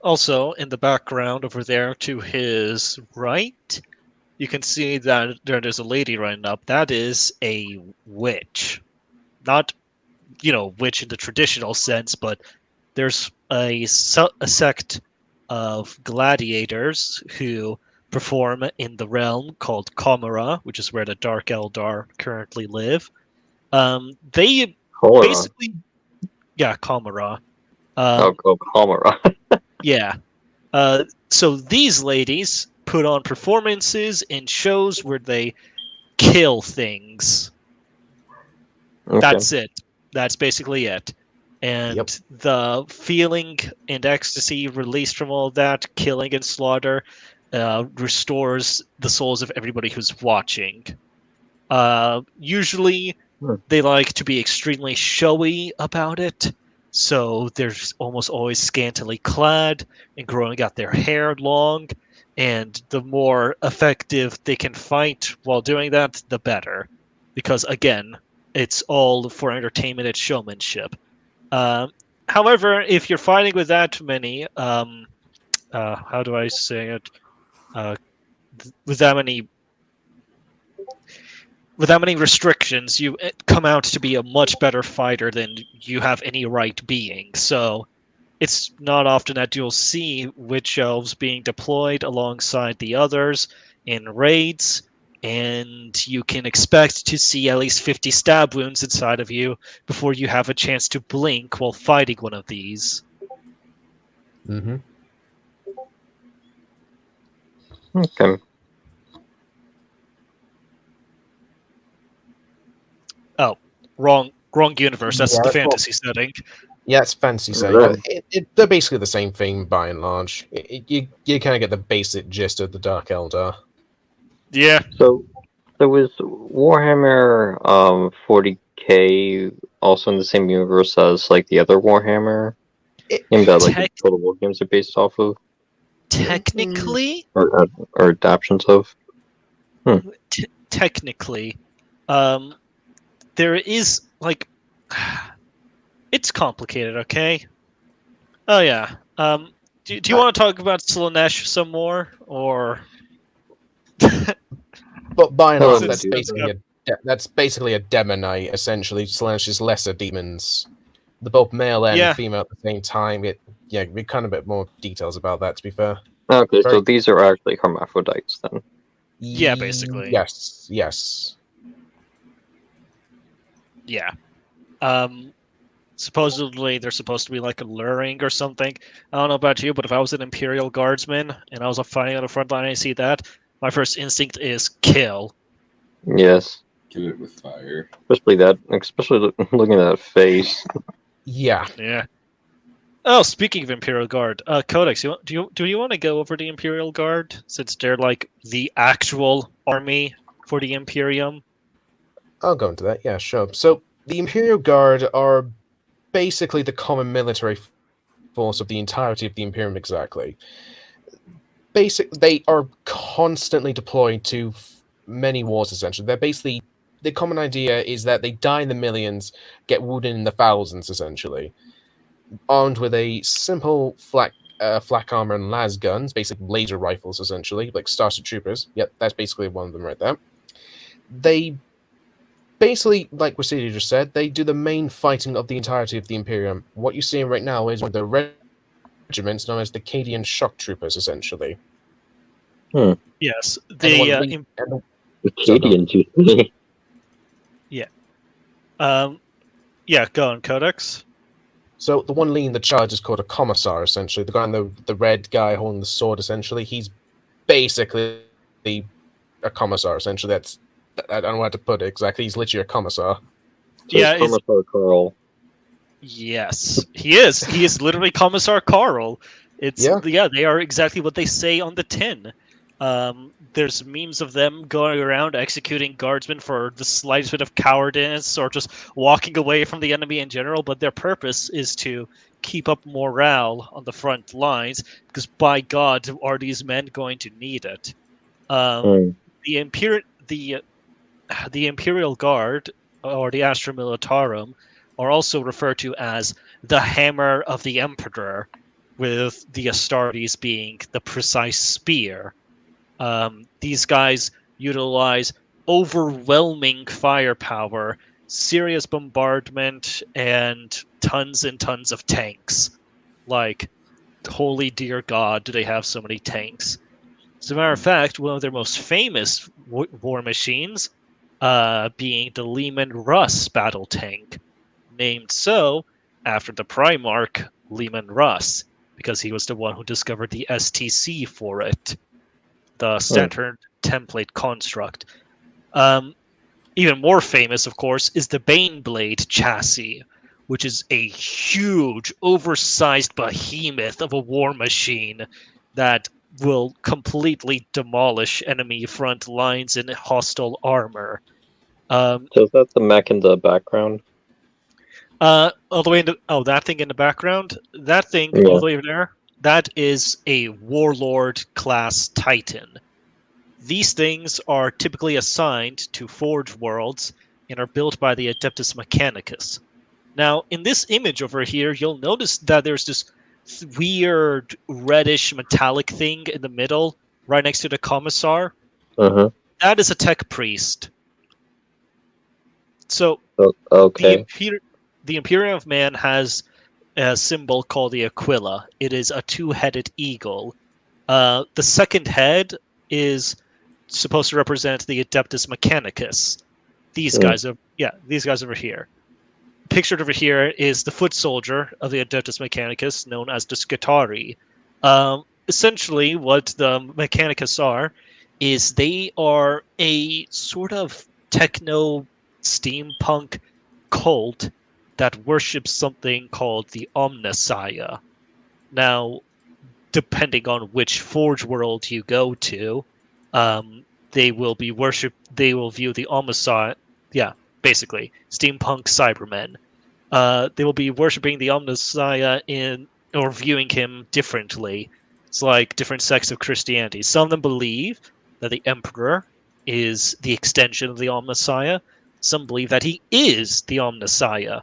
Also, in the background over there to his right, you can see that there's a lady running up. That is a witch. Not, witch in the traditional sense, but there's a sect of gladiators who perform in the realm called Comora, which is where the Dark Eldar currently live. They Cholera. basically, yeah, Comora. Cholera. Yeah. So these ladies put on performances in shows where they kill things. Okay. That's it. That's basically it. And the feeling and ecstasy released from all that killing and slaughter restores the souls of everybody who's watching. Usually, they like to be extremely showy about it. So they're almost always scantily clad and growing out their hair long. And the more effective they can fight while doing that, the better. Because again, it's all for entertainment and showmanship. However, if you're fighting with that many, how do I say it? With that many restrictions, you come out to be a much better fighter than you have any right being. So it's not often that you'll see witch elves being deployed alongside the others in raids, and you can expect to see at least 50 stab wounds inside of you before you have a chance to blink while fighting one of these. Mm-hmm. Okay. Oh, wrong universe. That's the fantasy setting. Yeah, it's fantasy setting. They're basically the same thing by and large. You kind of get the basic gist of the Dark Eldar. Yeah. So was Warhammer 40K also in the same universe as like the other Warhammer game that like the Total War games are based off of? Technically, or adaptations of. Technically, there is like it's complicated. Okay. Oh yeah. Do you want to talk about Slaanesh some more, or? But by and large, Since that's basically a demonite, essentially. Slaanesh's lesser demons. They're both male and female at the same time. We kind of a bit more details about that, to be fair. Okay, so these are actually hermaphrodites then. Yeah, basically. Yes. Yeah. Supposedly they're supposed to be like alluring or something. I don't know about you, but if I was an Imperial Guardsman and I was fighting on the front line and I see that, my first instinct is kill. Yes. Kill it with fire. Especially looking at that face. Yeah. Oh, speaking of Imperial Guard, Codex, do you want to go over the Imperial Guard, since they're like the actual army for the Imperium? I'll go into that, yeah, sure. So, the Imperial Guard are basically the common military force of the entirety of the Imperium, exactly. They are constantly deployed to many wars, essentially. They're basically... The common idea is that they die in the millions, get wounded in the thousands, essentially. Armed with a simple flak armor and las guns, basic laser rifles, essentially, like Starship Troopers. Yep, that's basically one of them right there. They basically, like Rasidia just said, they do the main fighting of the entirety of the Imperium. What you're seeing right now is one of the regiments known as the Cadian Shock Troopers, essentially. Yes, the Cadians. Yeah, go on, Codex. So the one leading the charge is called a commissar, essentially. The guy in the red guy holding the sword, essentially. He's basically a commissar. Essentially, I don't know how to put it exactly. He's literally a commissar. So Yeah, Commissar Carl. yes, he is. He is literally Commissar Carl. Yeah. They are exactly what they say on the tin. There's memes of them going around executing guardsmen for the slightest bit of cowardice or just walking away from the enemy in general, but their purpose is to keep up morale on the front lines because by God, are these men going to need it? Hmm. The the Imperial Guard or the Astra Militarum are also referred to as the Hammer of the Emperor, with the Astartes being the precise spear. These guys utilize overwhelming firepower, serious bombardment, and tons of tanks. Like, holy dear God, do they have so many tanks? As a matter of fact, one of their most famous war machines, being the Lehman Russ battle tank, named so after the Primarch Lehman Russ, because he was the one who discovered the STC for it, the standard template construct. Um, Even more famous, of course, is the Baneblade chassis, which is a huge, oversized behemoth of a war machine that will completely demolish enemy front lines in hostile armor. So is that the mech in the background? All the way into that thing in the background, that thing all Yeah. the way over there, that is a Warlord class Titan. These things are typically assigned to Forge worlds and are built by the Adeptus Mechanicus. Now, in this image over here, you'll notice that there's this weird reddish metallic thing in the middle, right next to the Commissar. Uh-huh. That is a tech priest. So Oh, the okay. the Imperium of Man has a symbol called the Aquila. It is a two-headed eagle. The second head is supposed to represent the Adeptus Mechanicus. These Hmm. guys these guys over here. Pictured over here is the foot soldier of the Adeptus Mechanicus, known as the Scutari. Essentially, what the Mechanicus are is they are a sort of techno steampunk cult that worships something called the Omnissiah. Now, depending on which Forge world you go to, they will be worship. They will view the Omnissiah. Yeah, basically steampunk Cybermen. They will be worshiping the Omnissiah in or viewing him differently. It's like different sects of Christianity. Some of them believe that the Emperor is the extension of the Omnissiah. Some believe that he is the Omnissiah.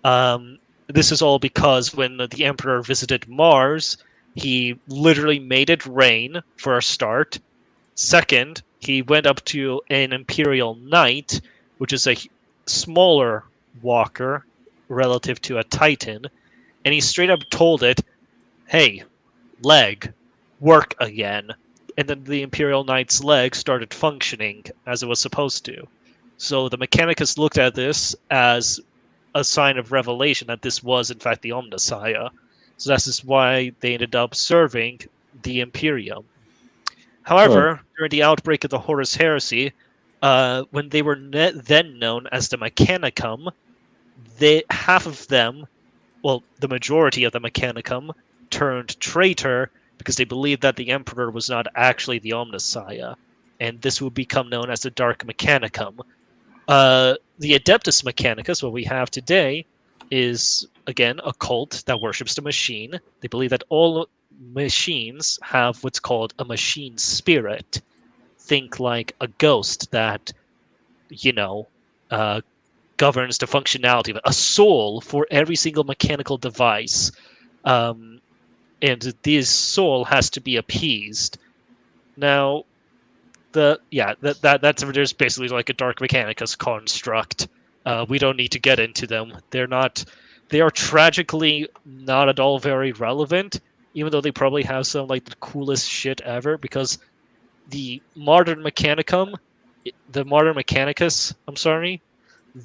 Um, this is all because when the Emperor visited Mars, he literally made it rain for a start. Second, he went up to an Imperial Knight, which is a smaller walker relative to a Titan, and he straight up told it, "Hey, leg, work again." And then the Imperial Knight's leg started functioning as it was supposed to. So the Mechanicus looked at this as a sign of revelation that this was, in fact, the Omnissiah. So that's just why they ended up serving the Imperium. However, during the outbreak of the Horus Heresy, when they were then known as the Mechanicum, half of them, well, the majority of the Mechanicum, turned traitor because they believed that the Emperor was not actually the Omnissiah, and this would become known as the Dark Mechanicum. The Adeptus Mechanicus, what we have today, is again a cult that worships the machine. They believe that all machines have what's called a machine spirit. Think like a ghost that, you know, uh, governs the functionality of it, a soul for every single mechanical device. Um, and this soul has to be appeased. Now, that's there's basically like a Dark Mechanicus construct. We don't need to get into them. They are tragically not at all very relevant, even though they probably have some like the coolest shit ever. Because the modern Mechanicus, I'm sorry,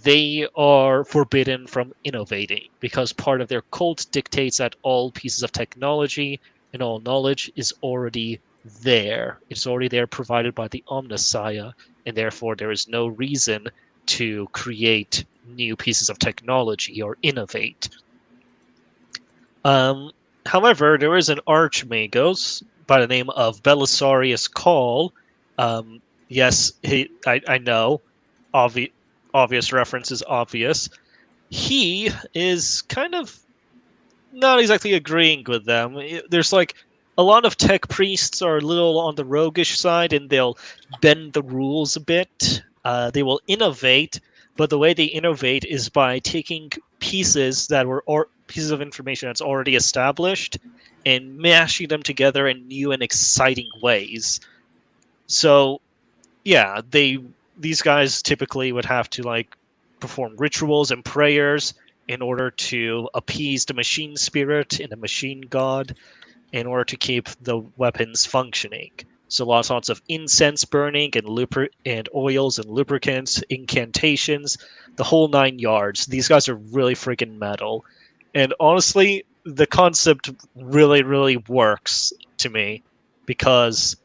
they are forbidden from innovating because part of their cult dictates that all pieces of technology and all knowledge is already there. It's already there, provided by the Omnissiah, and therefore there is no reason to create new pieces of technology or innovate. However, there is an Archmagos by the name of Belisarius Call. Yes, I know. Obvious reference is obvious. He is kind of not exactly agreeing with them. There's like a lot of tech priests are a little on the roguish side, and they'll bend the rules a bit. They will innovate, but the way they innovate is by taking pieces that were pieces of information that's already established and mashing them together in new and exciting ways. So yeah, these guys typically would have to like perform rituals and prayers in order to appease the machine spirit and the machine god in order to keep the weapons functioning. So lots of incense burning and oils and lubricants, incantations, the whole 9 yards. These guys are really freaking metal. And honestly, the concept really works to me because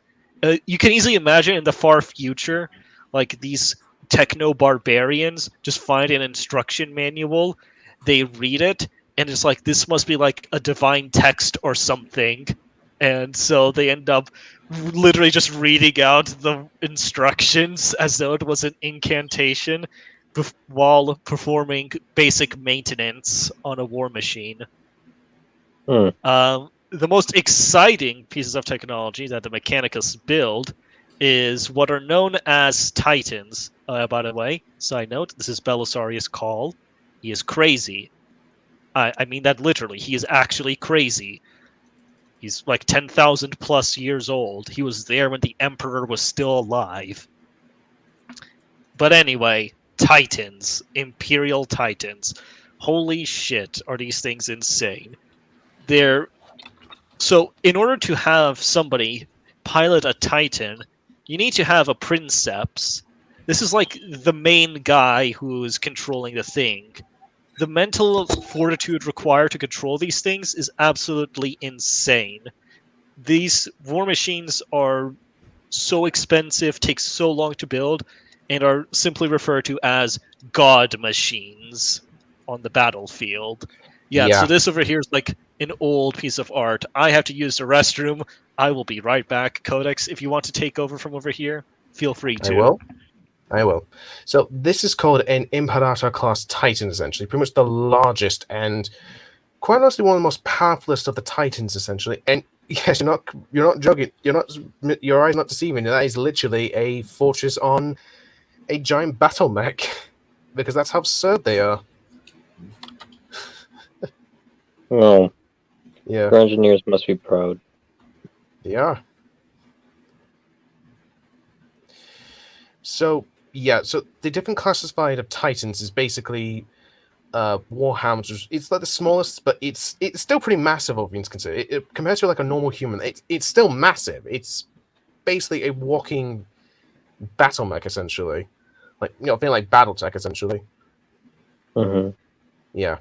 you can easily imagine in the far future, like these techno barbarians just find an instruction manual, they read it, and it's like this must be like a divine text or something, and so they end up literally just reading out the instructions as though it was an incantation while performing basic maintenance on a war machine. Hmm. The most exciting pieces of technology that the Mechanicus build is what are known as Titans. By the way, side note, this is Belisarius Call. He is crazy. I mean that literally. He is actually crazy. He's like 10,000 plus years old. He was there when the Emperor was still alive. But anyway, Titans. Imperial Titans. Holy shit, are these things insane. So, in order to have somebody pilot a Titan, you need to have a Princeps. This is like the main guy who's controlling the thing. The mental fortitude required to control these things is absolutely insane. These war machines are so expensive, take so long to build, and are simply referred to as god machines on the battlefield. Yeah, so this over here is like an old piece of art. I have to use the restroom. I will be right back. Codex, if you want to take over from over here, feel free to. I will. So this is called an Imperator class Titan, essentially, pretty much the largest and quite honestly one of the most powerfulest of the Titans, essentially. And yes, you're not joking. Your eyes not deceiving. That is literally a fortress on a giant battle mech, because that's how absurd they are. Oh, Yeah, your engineers must be proud. they are. So the different classified of Titans is basically Warhammers. It's like the smallest, but it's still pretty massive. All things considered, compared to like a normal human, it's still massive. It's basically a walking battle mech, essentially, like thing like BattleTech, essentially. Mm-hmm. Yeah.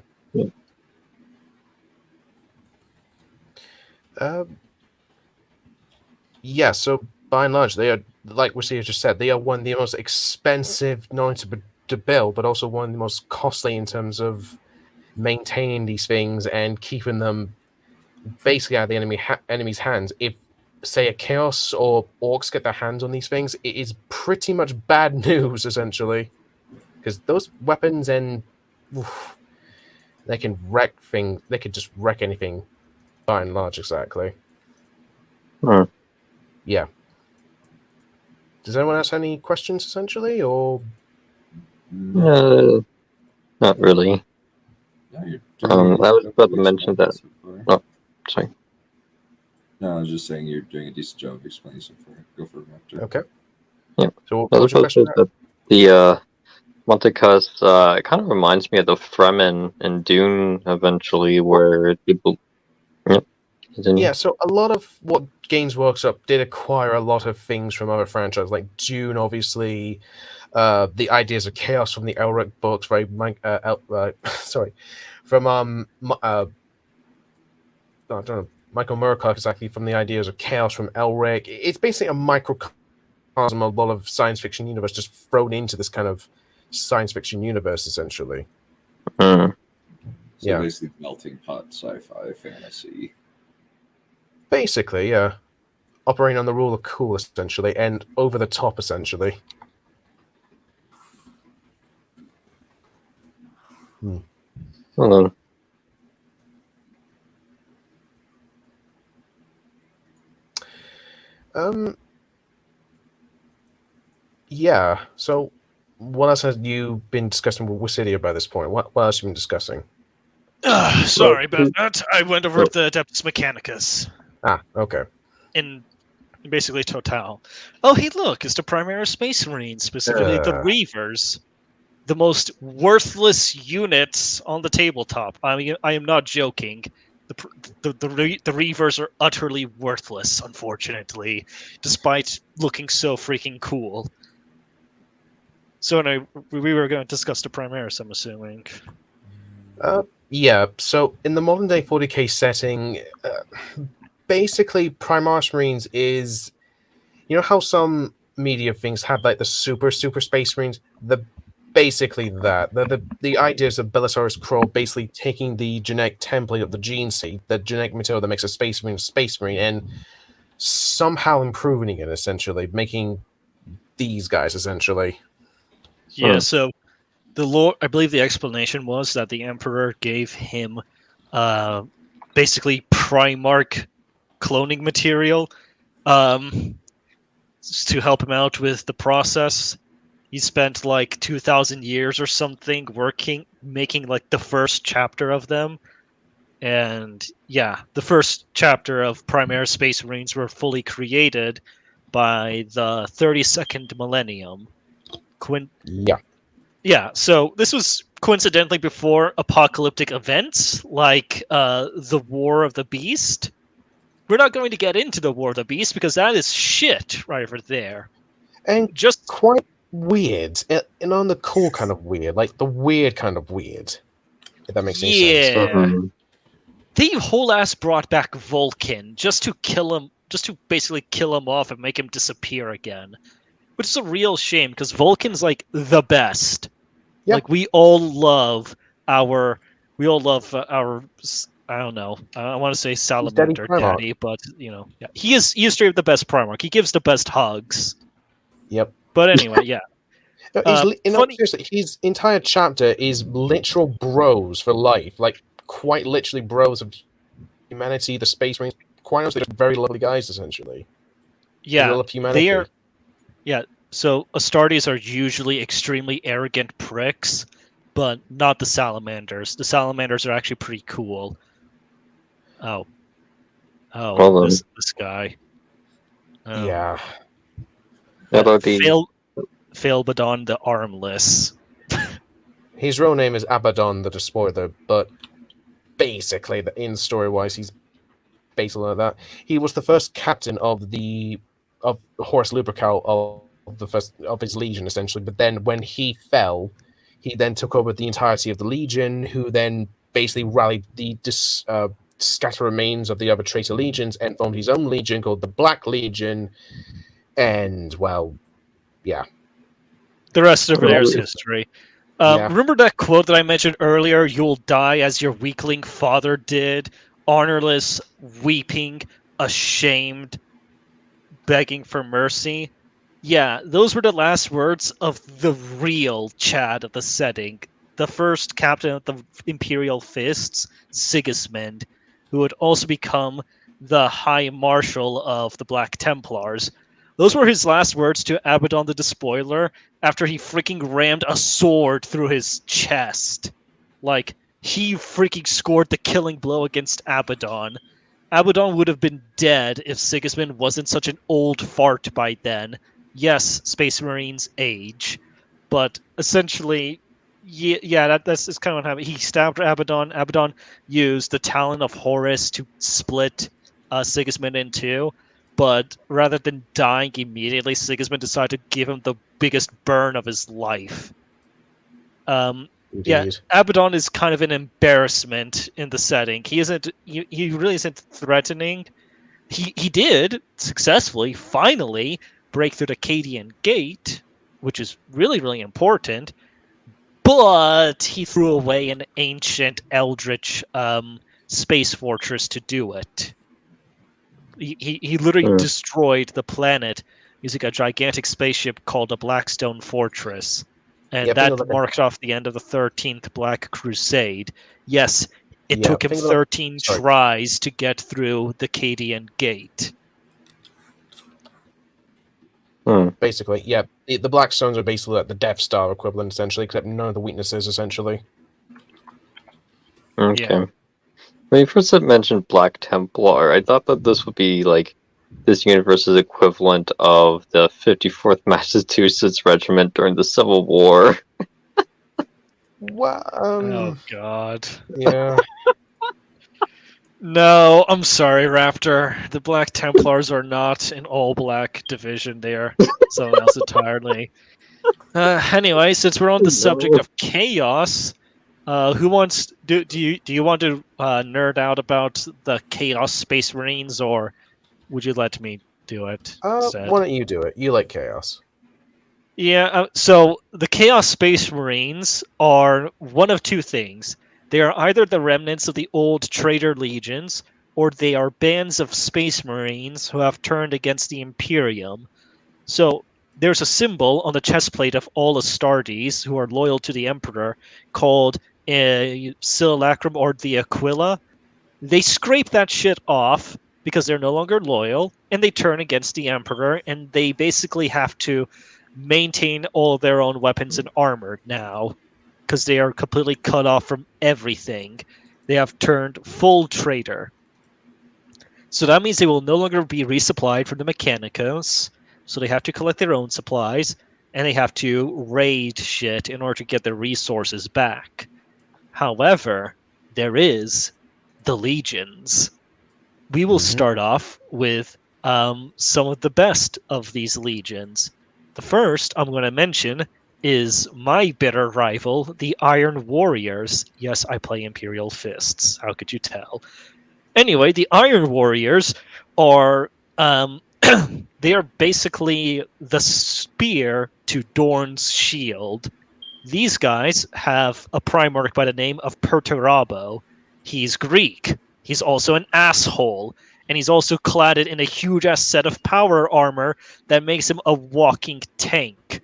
Yeah. So by and large, they are, like Wasia just said, they are one of the most expensive, not only to build, but also one of the most costly in terms of maintaining these things and keeping them basically out of the enemy's hands. If, say, a Chaos or Orcs get their hands on these things, it is pretty much bad news, essentially. Because those weapons they can wreck things. They could just wreck anything, by and large, exactly. Hmm. Yeah. Does anyone else have any questions, essentially, or? Not really. No, you're I was about to decent mention job that. so far. Oh, sorry. No, I was just saying you're doing a decent job of explaining so far. Go for it, Raptor. Okay. Yeah. So I what was was your about to question? say that the Monticus, it kind of reminds me of the Fremen in Dune eventually, where people. Yep. Yeah, so a lot of what Games Workshop did acquire a lot of things from other franchises, like Dune, obviously, the ideas of chaos from the Elric books, from I don't know, Michael Moorcock exactly from the ideas of chaos from Elric. It's basically a microcosm of a lot of science fiction universe just thrown into this kind of science fiction universe, essentially. Mm. So Yeah. basically melting pot sci-fi fantasy. Basically, yeah. Operating on the rule of cool, essentially, and over the top, essentially. Hold on. Yeah. So, what else have you been discussing with Wissidia by this point? What else have you been discussing? Sorry about that. I went over the Adeptus Mechanicus Ah, okay. in basically Total. Oh, hey, look, it's the Primaris Space Marines, specifically the Reavers. The most worthless units on the tabletop. I mean, I am not joking. The Reavers are utterly worthless, unfortunately, despite looking so freaking cool. So, anyway, we were going to discuss the Primaris, I'm assuming. Yeah. So, in the modern day 40k setting, basically, Primaris Marines is, you know how some media things have like the super space marines. Basically that the ideas of Belisarius Crow basically taking the genetic template of the gene seed, the genetic material that makes a space marine, and somehow improving it, essentially making these guys essentially. Yeah. So the Lord, I believe the explanation was that the Emperor gave him, basically Primarch cloning material, to help him out with the process. He spent like 2,000 years or something making like the first chapter of them. And yeah, the first chapter of Primaris Space Marines were fully created by the 32nd millennium. Yeah, so this was coincidentally before apocalyptic events like the War of the Beast. We're not going to get into the War of the Beast because that is shit right over there. And Just quite weird, and on the cool kind of weird, like the weird kind of weird. If that makes any sense. yeah, they whole ass brought back Vulcan just to kill him, just to basically kill him off and make him disappear again, which is a real shame because Vulcan's like the best. Yeah. Like we all love our I don't know. I want to say Salamander Primarch. Daddy, but you know, yeah, he is straight the best Primarch. He gives the best hugs. Yep. But anyway, yeah. Seriously, his entire chapter is literal bros for life, like quite literally bros of humanity. The Space Marines, quite honestly, they're very lovely guys, essentially. Yeah, they love humanity. So Astartes are usually extremely arrogant pricks, but not the Salamanders. The Salamanders are actually pretty cool. This guy. Yeah. How about the Failbadon the Armless. His real name is Abaddon the Despoiler, but basically, in story-wise, he's basically like that. He was the first captain of Horus Lupercal of his legion, essentially. But then when he fell, he then took over the entirety of the legion, who then basically rallied the scattered remains of the other traitor legions and formed his own legion called the Black Legion. And well, yeah. The rest of there's history. Remember that quote that I mentioned earlier? You'll die as your weakling father did, honorless, weeping, ashamed, begging for mercy. Yeah, those were the last words of the real Chad of the setting. The first captain of the Imperial Fists, Sigismund, who would also become the High Marshal of the Black Templars. Those were his last words to Abaddon the Despoiler after he freaking rammed a sword through his chest. Like, he freaking scored the killing blow against Abaddon. Abaddon would have been dead if Sigismund wasn't such an old fart by then. Yes, Space Marines age, but essentially, that's kind of what happened. He stabbed Abaddon. Abaddon used the talent of Horus to split Sigismund in two, but rather than dying immediately, Sigismund decided to give him the biggest burn of his life. Yeah, Abaddon is kind of an embarrassment in the setting. He isn't. He really isn't threatening. He did successfully, finally, break through the Cadian Gate, which is really, really important. But he threw away an ancient eldritch space fortress to do it. He literally destroyed the planet using a gigantic spaceship called a Blackstone Fortress. And that marked off the end of the 13th Black Crusade. Yes, it took him 13 tries to get through the Cadian Gate. Basically, yeah. The Blackstones are basically like the Death Star equivalent, essentially, except none of the weaknesses, essentially. Okay. Yeah. When you first had mentioned Black Templar, I thought that this would be like this universe's equivalent of the 54th Massachusetts Regiment during the Civil War. Well, Oh, God. Yeah. No, I'm sorry, Raptor. The Black Templars are not an all-black division. They are something else entirely. Anyway, since we're on the subject of chaos, who wants? Do you want to nerd out about the Chaos Space Marines, or would you let me do it instead? Why don't you do it? You like chaos. Yeah. So the Chaos Space Marines are one of two things. They are either the remnants of the old Traitor Legions, or they are bands of Space Marines who have turned against the Imperium. So there's a symbol on the chestplate of all Astartes who are loyal to the Emperor called Simulacrum or the Aquila. They scrape that shit off because they're no longer loyal, and they turn against the Emperor, and they basically have to maintain all their own weapons and armor now because they are completely cut off from everything. They have turned full traitor. So that means they will no longer be resupplied from the Mechanicos, so they have to collect their own supplies, and they have to raid shit in order to get their resources back. However, there is the legions. We will start off with some of the best of these legions. The first I'm going to mention is my bitter rival, the Iron Warriors. Yes, I play Imperial Fists. How could you tell? Anyway, the Iron Warriors are they are basically the spear to Dorn's shield. These guys have a Primarch by the name of Perturabo. He's Greek. He's also an asshole. And he's also cladded in a huge-ass set of power armor that makes him a walking tank.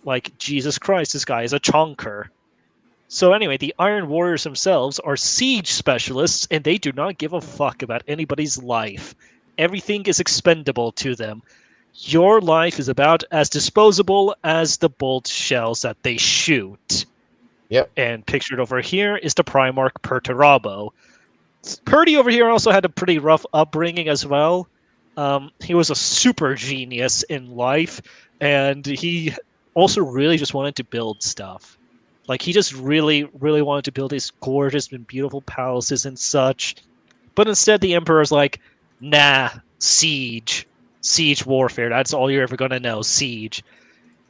Like, Jesus Christ, this guy is a chonker. So anyway, the Iron Warriors themselves are siege specialists, and they do not give a fuck about anybody's life. Everything is expendable to them. Your life is about as disposable as the bolt shells that they shoot. Yep. And pictured over here is the Primarch Perturabo. Purdy over here also had a pretty rough upbringing as well. He was a super genius in life, and he also really just wanted to build stuff. Like, he just really, really wanted to build these gorgeous and beautiful palaces and such. But instead, the Emperor's like, nah, siege. Siege warfare. That's all you're ever going to know, siege.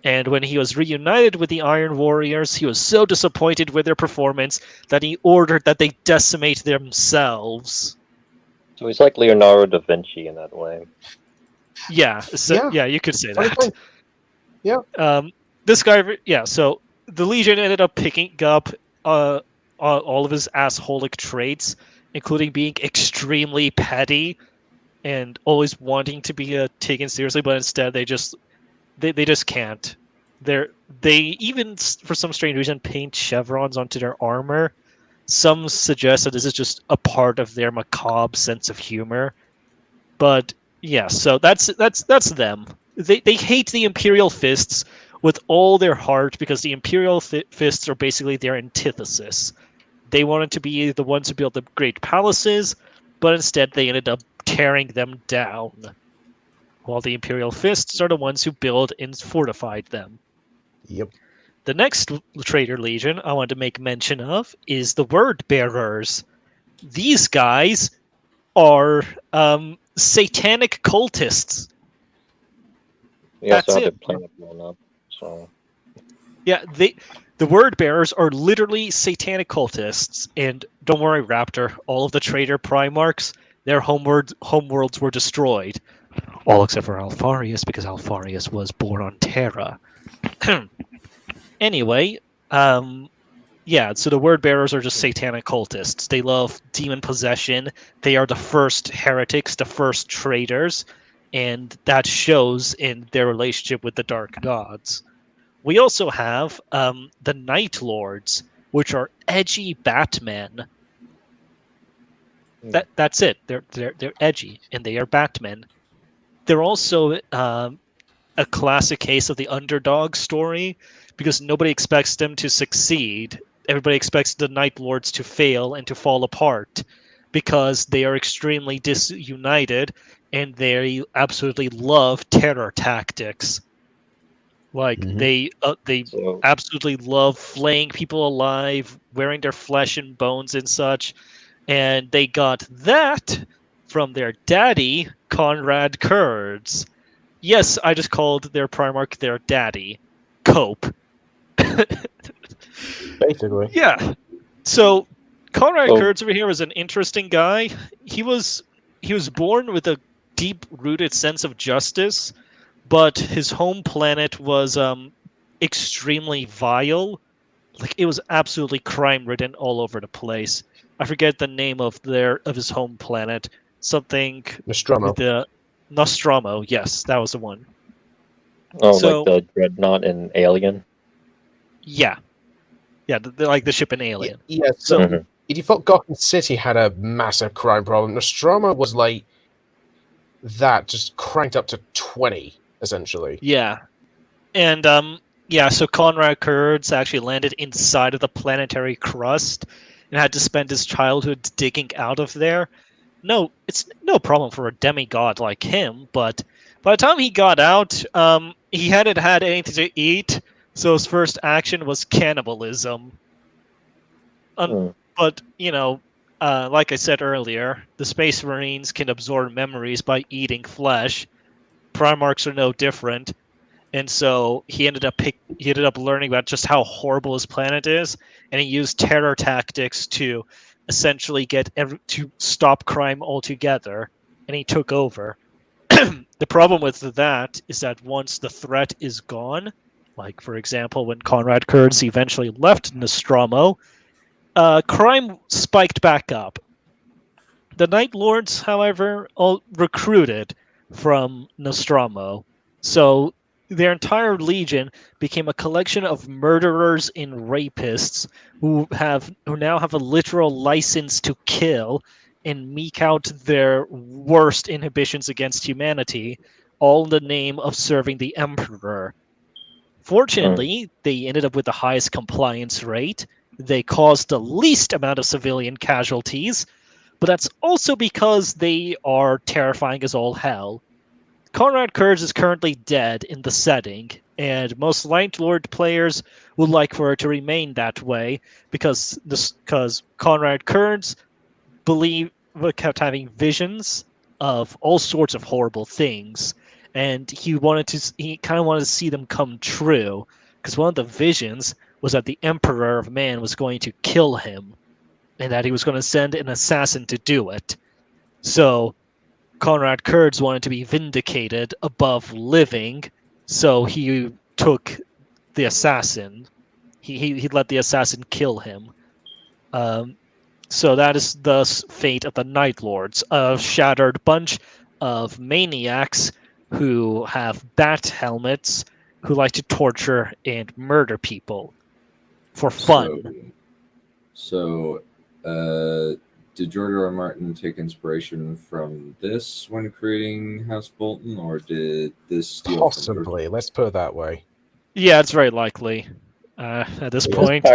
And when he was reunited with the Iron Warriors, he was so disappointed with their performance that he ordered that they decimate themselves. So he's like Leonardo da Vinci in that way. Yeah, so, yeah, you could say that. Yeah. This guy, yeah, so the Legion ended up picking up all of his assholic traits, including being extremely petty and always wanting to be taken seriously, but instead they just can't. They even, for some strange reason, paint chevrons onto their armor. Some suggest that this is just a part of their macabre sense of humor. But yeah, so that's them. They hate the Imperial Fists with all their heart because the Imperial Fists are basically their antithesis. They wanted to be the ones who built the great palaces, but instead they ended up tearing them down. While the Imperial Fists are the ones who build and fortified them. Yep. The next Traitor Legion I want to make mention of is the Word Bearers. These guys are satanic cultists. He also That's had it. the planet blown up, so... Yeah, The word bearers are literally satanic cultists, and don't worry, Raptor, all of the traitor Primarchs, their homeworlds were destroyed. All except for Alfarius, because Alfarius was born on Terra. Anyway, yeah, so the word bearers are just satanic cultists. They love demon possession. They are the first heretics, the first traitors, and that shows in their relationship with the dark gods. We also have the Night Lords, which are edgy Batmen. That's it. They're edgy, and they are Batmen. They're also a classic case of the underdog story because nobody expects them to succeed. Everybody expects the Night Lords to fail and to fall apart because they are extremely disunited and they absolutely love terror tactics. Like they So, absolutely love flaying people alive, wearing their flesh and bones and such, and they got that from their daddy Conrad Kurds. Yes, I just called their Primarch their daddy, Cope. Basically. Yeah. So Conrad so Kurtz over here is an interesting guy. He was born with a deep-rooted sense of justice, but his home planet was extremely vile. Like it was absolutely crime-ridden all over the place. I forget the name of his home planet. Something Nostromo. with the Nostromo. Yes, that was the one. like So the Dreadnought and Alien. yeah, like the ship in Alien. Yeah, so Mhm. if you thought Gotham City had a massive crime problem, Nostromo was like that, just cranked up to 20, essentially. Yeah, and yeah. So Conrad Kurds actually landed inside of the planetary crust and had to spend his childhood digging out of there. No, it's no problem for a demigod like him, but by the time he got out, he hadn't had anything to eat, so his first action was cannibalism. But, like I said earlier, the Space Marines can absorb memories by eating flesh. Primarchs are no different, and so he ended up learning about just how horrible his planet is, and he used terror tactics to essentially to stop crime altogether, and he took over. The problem with that is that once the threat is gone, like for example when Conrad Kurds eventually left Nostromo, crime spiked back up. The Night Lords, however, all recruited from Nostromo, so their entire legion became a collection of murderers and rapists who now have a literal license to kill and meek out their worst inhibitions against humanity, all in the name of serving the Emperor. Fortunately, they ended up with the highest compliance rate. They caused the least amount of civilian casualties, but that's also because they are terrifying as all hell. Conrad Kurds is currently dead in the setting, and most Light Lord players would like for it to remain that way because Conrad Kurds kept having visions of all sorts of horrible things, and he kind of wanted to see them come true because one of the visions was that the Emperor of Man was going to kill him, and that he was going to send an assassin to do it. So Conrad Kurds wanted to be vindicated above living, so he took the assassin. He let the assassin kill him. So that is the fate of the Night Lords, a shattered bunch of maniacs who have bat helmets, who like to torture and murder people for fun. So, did George R. R. Martin take inspiration from this when creating House Bolton, or did this steal from Possibly. Let's put it that way. Yeah, it's very likely at this This point.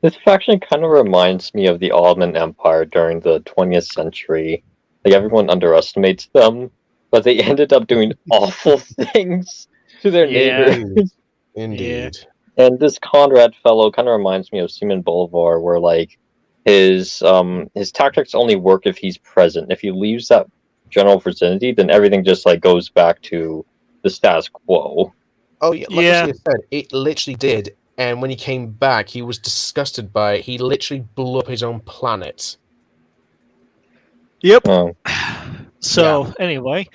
This faction kind of reminds me of the Ottoman Empire during the 20th century. Like, everyone underestimates them, but they ended up doing awful things to their Yeah. neighbors. Indeed. And this Conrad fellow kind of reminds me of Simon Bolivar, where like his tactics only work if he's present. If he leaves that general vicinity, then everything just like goes back to the status quo. Oh yeah, like I said, it literally did And when he came back, he was disgusted by it. He literally blew up his own planet. Yep. Oh, So anyway,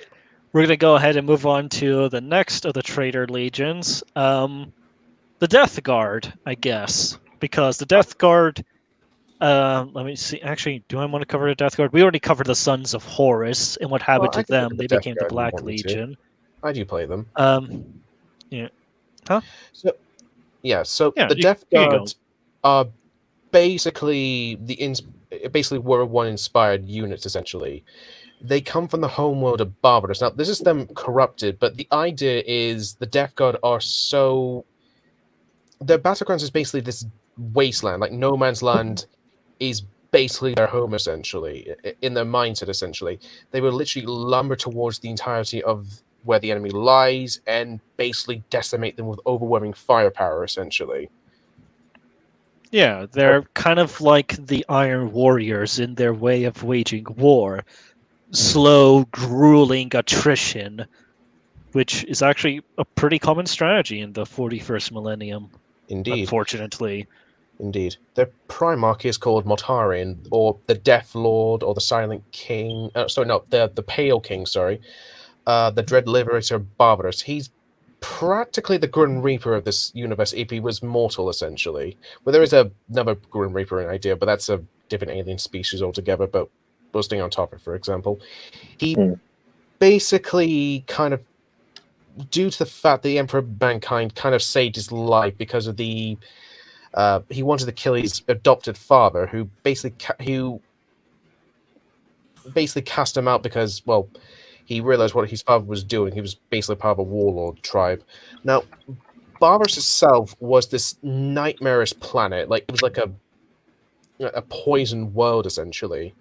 we're gonna go ahead and move on to the next of the traitor legions, the Death Guard, I guess, because the Death Guard. Let me see. Actually, do I want to cover the Death Guard? We already covered the Sons of Horus and what happened I to can look them. at the They Death became the Guard if you Black want me to. Legion. I do play them. Yeah. So Yeah, the you Death can go. Guard are basically basically World War I inspired units. Essentially, they come from the homeworld of Barbaros. Now, this is them corrupted, but the idea is the Death Guard are so. Their battlegrounds is basically this wasteland, like no man's land is basically their home, essentially, in their mindset, essentially. They will literally lumber towards the entirety of where the enemy lies and basically decimate them with overwhelming firepower, essentially. Yeah, they're kind of like the Iron Warriors in their way of waging war. Slow, grueling attrition, which is actually a pretty common strategy in the 41st millennium, Indeed. unfortunately. Indeed. Their Primarch is called Mortarion, or the Death Lord, or the Silent King. The Pale King, sorry. The Dread Liberator Barbarous. He's practically the Grim Reaper of this universe if he was mortal, essentially. Well, there is another Grim Reaper in idea, but that's a different alien species altogether, but bursting on topic, for example. He basically kind of, due to the fact that the Emperor of Mankind kind of saved his life because of the he wanted to kill his adopted father, who basically cast him out because, well, he realized what his father was doing. He was basically part of a warlord tribe. Now, Barbaros itself was this nightmarish planet. Like, it was like a poisoned world, essentially.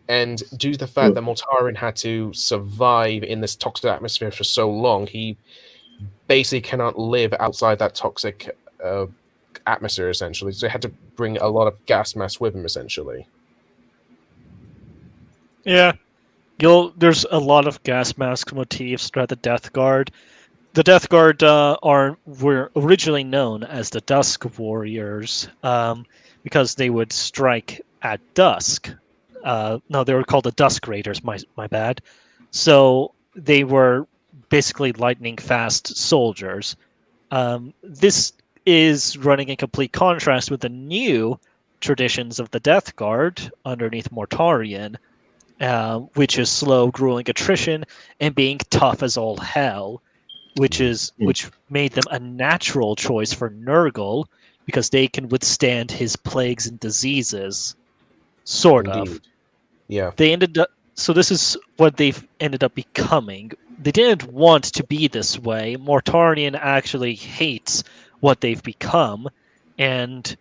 And due to the fact that Mortarion had to survive in this toxic atmosphere for so long, he basically cannot live outside that toxic atmosphere, essentially. So he had to bring a lot of gas mask with him, essentially. Yeah, there's a lot of gas mask motifs throughout the Death Guard. The Death Guard were originally known as the Dusk Warriors because they would strike at dusk. No, they were called the Dusk Raiders. My bad. So they were basically lightning fast soldiers. This is running in complete contrast with the new traditions of the Death Guard underneath Mortarion, which is slow, grueling attrition and being tough as all hell, which made them a natural choice for Nurgle because they can withstand his plagues and diseases. Sort of. Indeed. Yeah. They ended up. So this is what they've ended up becoming. They didn't want to be this way. Mortarion actually hates what they've become, and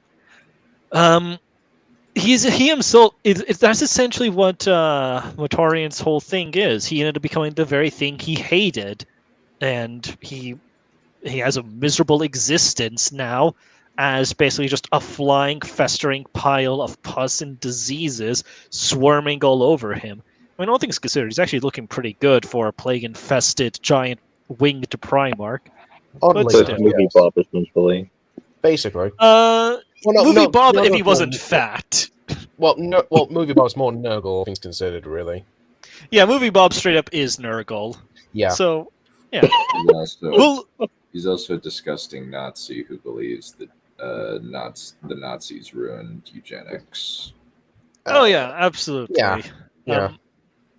he himself. That's essentially what Mortarion's whole thing is. He ended up becoming the very thing he hated, and he has a miserable existence now as basically just a flying, festering pile of pus and diseases swarming all over him. I mean, all things considered, he's actually looking pretty good for a plague-infested giant winged Primarch. Oddly, so still. it's movie yes. Bob, essentially. Basically. Movie Bob if he wasn't fat. Well, Movie Bob's more Nurgle, all things considered, really. Yeah, Movie Bob straight up is Nurgle. Yeah. So, yeah. He's also a disgusting Nazi who believes that the Nazis ruined eugenics. Oh yeah, absolutely. Yeah.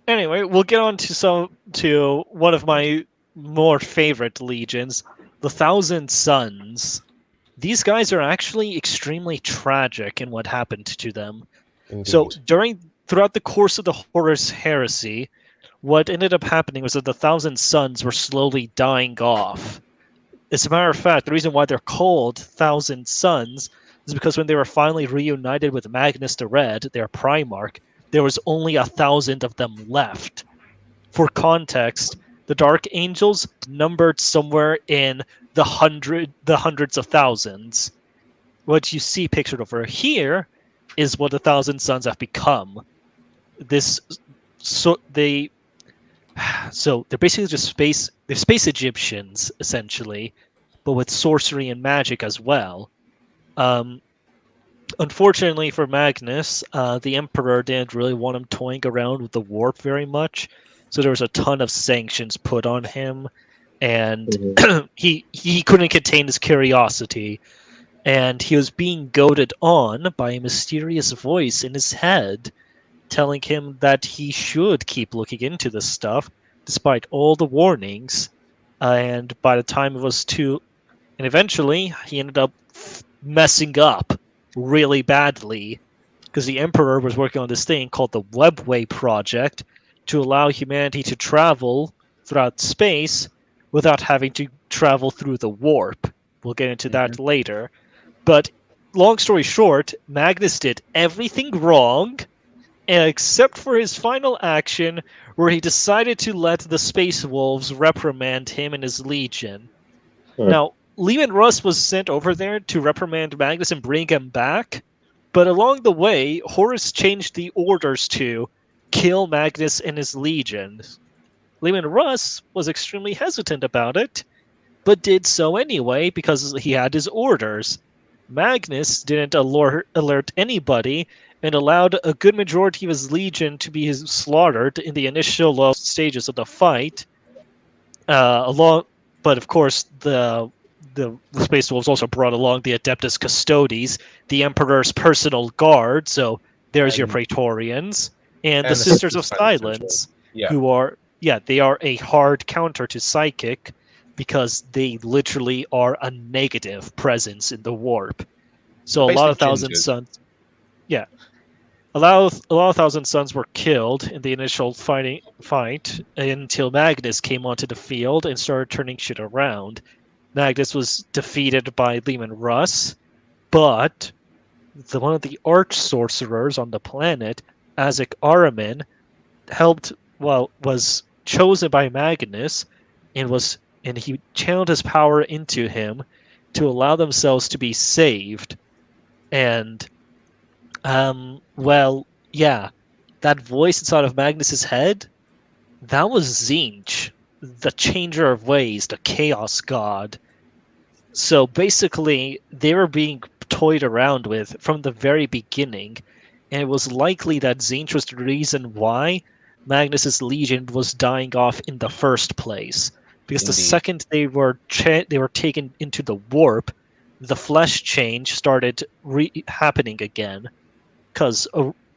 Anyway, we'll get on to one of my more favorite legions, the Thousand Sons. These guys are actually extremely tragic in what happened to them. Indeed. So throughout the course of the Horus Heresy, what ended up happening was that the Thousand Sons were slowly dying off. As a matter of fact, the reason why they're called Thousand Sons is because when they were finally reunited with Magnus the Red, their Primarch, there was only 1,000 of them left. For context, the Dark Angels numbered somewhere in the hundreds of thousands. What you see pictured over here is what the Thousand Sons have become. So they're basically just space Egyptians, essentially, but with sorcery and magic as well. Um, Unfortunately for Magnus, the Emperor didn't really want him toying around with the warp very much, so there was a ton of sanctions put on him, and Mhm. he couldn't contain his curiosity, and he was being goaded on by a mysterious voice in his head, telling him that he should keep looking into this stuff, despite all the warnings. And by the time it was too, and eventually he ended up messing up really badly because the Emperor was working on this thing called the Webway Project to allow humanity to travel throughout space without having to travel through the warp. We'll get into that later. But long story short, Magnus did everything wrong, except for his final action, where he decided to let the Space Wolves reprimand him and his legion. Hmm. Now, Lehman Russ was sent over there to reprimand Magnus and bring him back, but along the way, Horus changed the orders to kill Magnus and his legions. Lehman Russ was extremely hesitant about it, but did so anyway because he had his orders. Magnus didn't alert anybody and allowed a good majority of his legion to be slaughtered in the initial stages of the fight. Along, but of course the Space Wolves also brought along the Adeptus Custodes, the Emperor's personal guard. So there's your And- Praetorians and the and the Sisters Sisters of of Silence as well. Silence, Yeah. who are they are a hard counter to Psychic because they literally are a negative presence in the warp. So a lot of Basically Thousand gingers. Suns, a lot of Thousand Suns were killed in the initial fight until Magnus came onto the field and started turning shit around. Magnus was defeated by Lehman Russ, but one of the arch sorcerers on the planet, Azek Aramin, was chosen by Magnus and he channeled his power into him to allow themselves to be saved. And yeah, that voice inside of Magnus's head, that was Zinch, the changer of ways, the chaos god. So basically, they were being toyed around with from the very beginning, and it was likely that Zinch was the reason why Magnus's legion was dying off in the first place. Because the Indeed. second they were taken into the warp, the flesh change started happening again. Because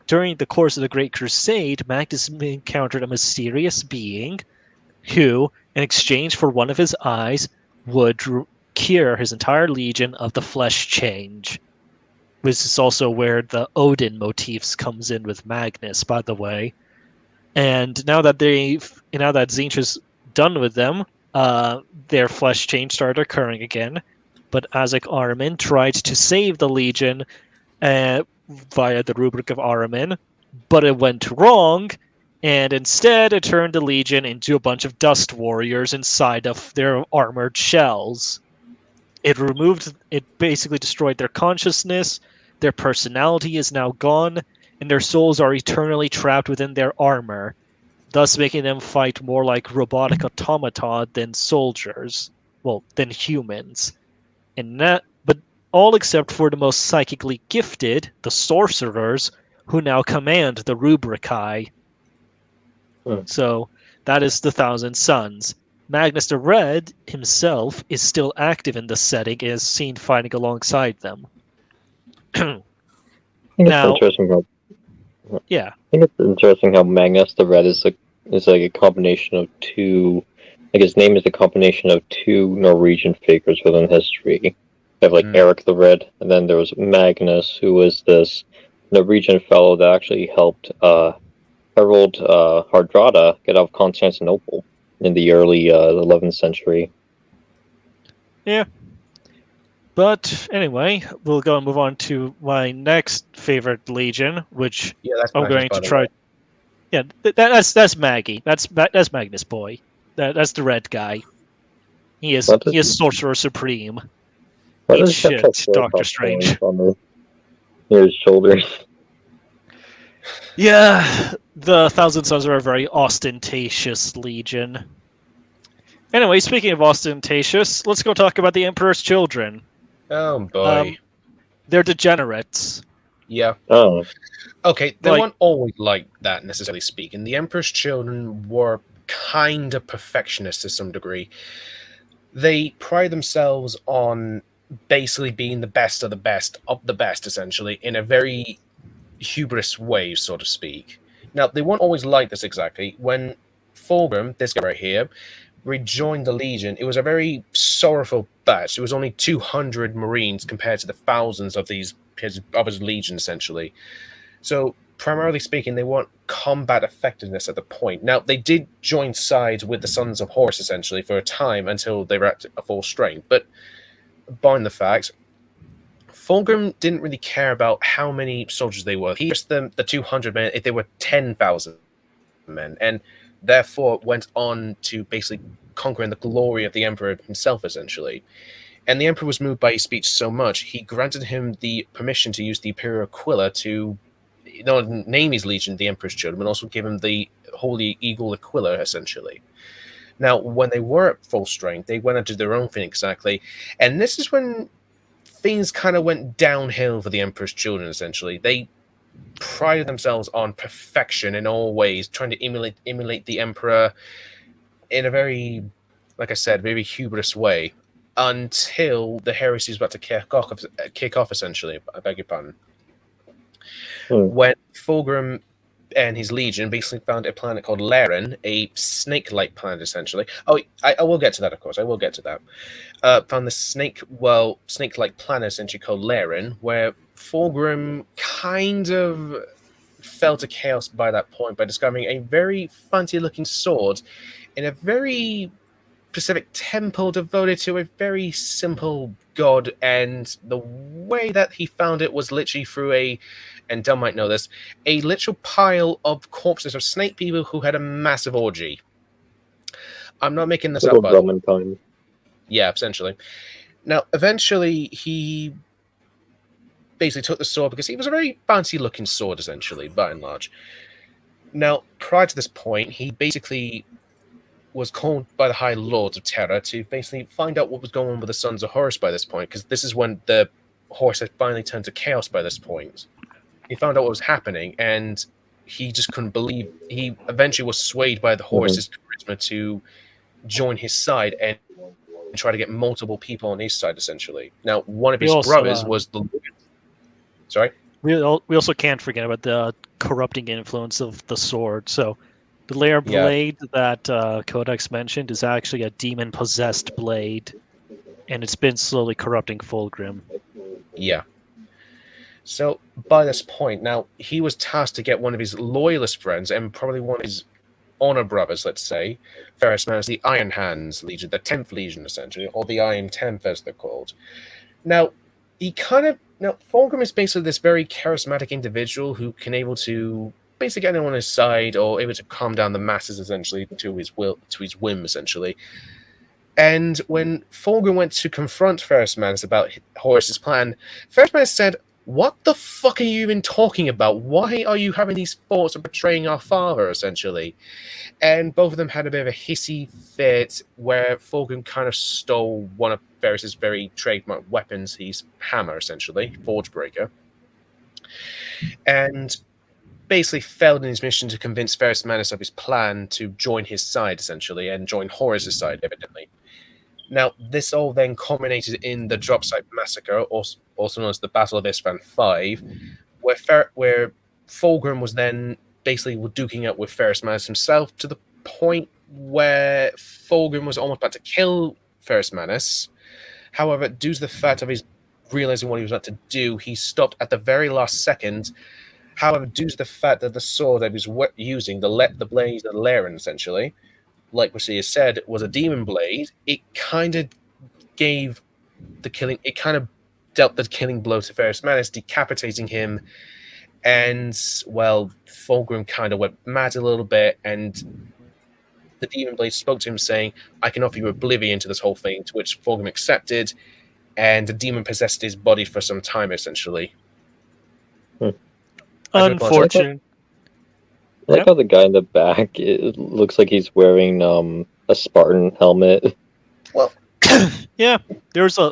during the course of the Great Crusade, Magnus encountered a mysterious being who, in exchange for one of his eyes, would cure his entire legion of the flesh change. Which is also where the Odin motifs comes in with Magnus, by the way. And now that Zinch is done with them, their flesh change started occurring again. But Azek Armin tried to save the legion via the rubric of Aramin, but it went wrong, and instead it turned the Legion into a bunch of dust warriors inside of their armored shells. It basically destroyed their consciousness, their personality is now gone, and their souls are eternally trapped within their armor, thus making them fight more like robotic automata than soldiers. Well, than humans. But all except for the most psychically gifted, the sorcerers, who now command the Rubricae. Hmm. So that is the Thousand Suns. Magnus the Red himself is still active in the setting and is seen fighting alongside them. I think Now- it's interesting how Yeah, Magnus the Red is like a combination of two. Like his name is a combination of two Norwegian figures within history. You have like Eric the Red, and then there was Magnus, who was this Norwegian fellow that actually helped Harold Hardrada get out of Constantinople in the early 11th century. but anyway, we'll go and move on to my next favorite Legion, which Yeah, that's I'm Magnus, going by to the try. way. Yeah, that's Maggie. That's Magnus boy. That's the red guy. He is Sorcerer Supreme. Why Eat does he have shit, that sword Doctor top Strange. on near his shoulders? Yeah, the Thousand Sons are a very ostentatious legion. Anyway, speaking of ostentatious, let's go talk about the Emperor's Children. Oh boy. They're degenerates. Yeah. Oh, Okay, they Like- weren't always like that, necessarily speaking. The Emperor's children were kind of perfectionists to some degree. They pride themselves on basically being the best of the best, essentially, in a very hubris way, so to speak. Now, they weren't always like this exactly. When Fulgrim, this guy right here, rejoined the Legion, it was a very sorrowful batch. It was only 200 Marines compared to the thousands of his Legion, essentially. So, primarily speaking, they weren't combat effectiveness at the point. Now, they did join sides with the Sons of Horus, essentially, for a time until they were at a full strength. But, barring the fact, Fulgrim didn't really care about how many soldiers they were. He just the 200 men, if they were 10,000 men, and therefore went on to basically conquering the glory of the Emperor himself, essentially. And the Emperor was moved by his speech so much, he granted him the permission to use the Imperial Aquila to not name his legion the Emperor's Children, but also give him the Holy Eagle Aquila, essentially. Now, when they were at full strength, they went into their own thing exactly, and this is when things kind of went downhill for the Emperor's Children, essentially. They prided themselves on perfection in all ways, trying to emulate the Emperor in a very, like I said, very hubris way, until the heresy was about to kick off, essentially. I beg your pardon. When Fulgrim and his legion basically found a planet called Laren, a snake-like planet, essentially. Oh, I will get to that, of course. I will get to that. Found the snake-like planet, essentially called Laren, where Fulgrim kind of fell to chaos by that point by discovering a very fancy-looking sword in a very specific temple devoted to a very simple god, and the way that he found it was literally through and Dunn might know this, a literal pile of corpses of snake people who had a massive orgy. I'm not making this up, by the way. Roman time. Yeah, essentially. Now, eventually, he basically took the sword because he was a very fancy-looking sword, essentially, by and large. Now, prior to this point, he basically was called by the High Lords of Terra to basically find out what was going on with the Sons of Horus by this point, because this is when the Horus had finally turned to chaos by this point. He found out what was happening, and he just couldn't believe. He eventually was swayed by the Horus's charisma to join his side and try to get multiple people on his side, essentially. Now, one of his brothers was the... Sorry? We also can't forget about the corrupting influence of the sword. So the layer blade that Codex mentioned is actually a demon-possessed blade, and it's been slowly corrupting Fulgrim. Yeah. So, by this point, now, he was tasked to get one of his loyalist friends, and probably one of his honor brothers, let's say, Ferrus Manus, the Iron Hands Legion, the 10th Legion, essentially, or the Iron 10th, as they're called. Now, Fulgrim is basically this very charismatic individual who can able to basically get anyone on his side, or able to calm down the masses, essentially, to his whim, essentially. And when Fulgrim went to confront Ferrus Manus about Horus's plan, Ferrus Manus said, "What the fuck are you even talking about? Why are you having these thoughts of betraying our father, essentially?" And both of them had a bit of a hissy fit where Fulgrim kind of stole one of Ferrus's very trademark weapons, his hammer, essentially, Forgebreaker, and basically failed in his mission to convince Ferrus Manus of his plan to join his side, essentially, and join Horus's side, evidently. Now, this all then culminated in the Drop Site Massacre, also known as the Battle of Isfahan 5, where Fulgrim was then basically duking out with Ferrus Manus himself, to the point where Fulgrim was almost about to kill Ferrus Manus. However, due to the fact of his realizing what he was about to do, he stopped at the very last second. However, due to the fact that the sword that he was using, the blade of Laren, essentially, like Marcia said, was a demon blade, it kind of dealt the killing blow to Ferrus Manus, decapitating him, and, well, Fulgrim kind of went mad a little bit, and the demon blade spoke to him saying, "I can offer you oblivion to this whole thing," to which Fulgrim accepted, and the demon possessed his body for some time, essentially. Unfortunate. I like how the guy in the back, it looks like he's wearing a Spartan helmet. Well, Yeah, there's a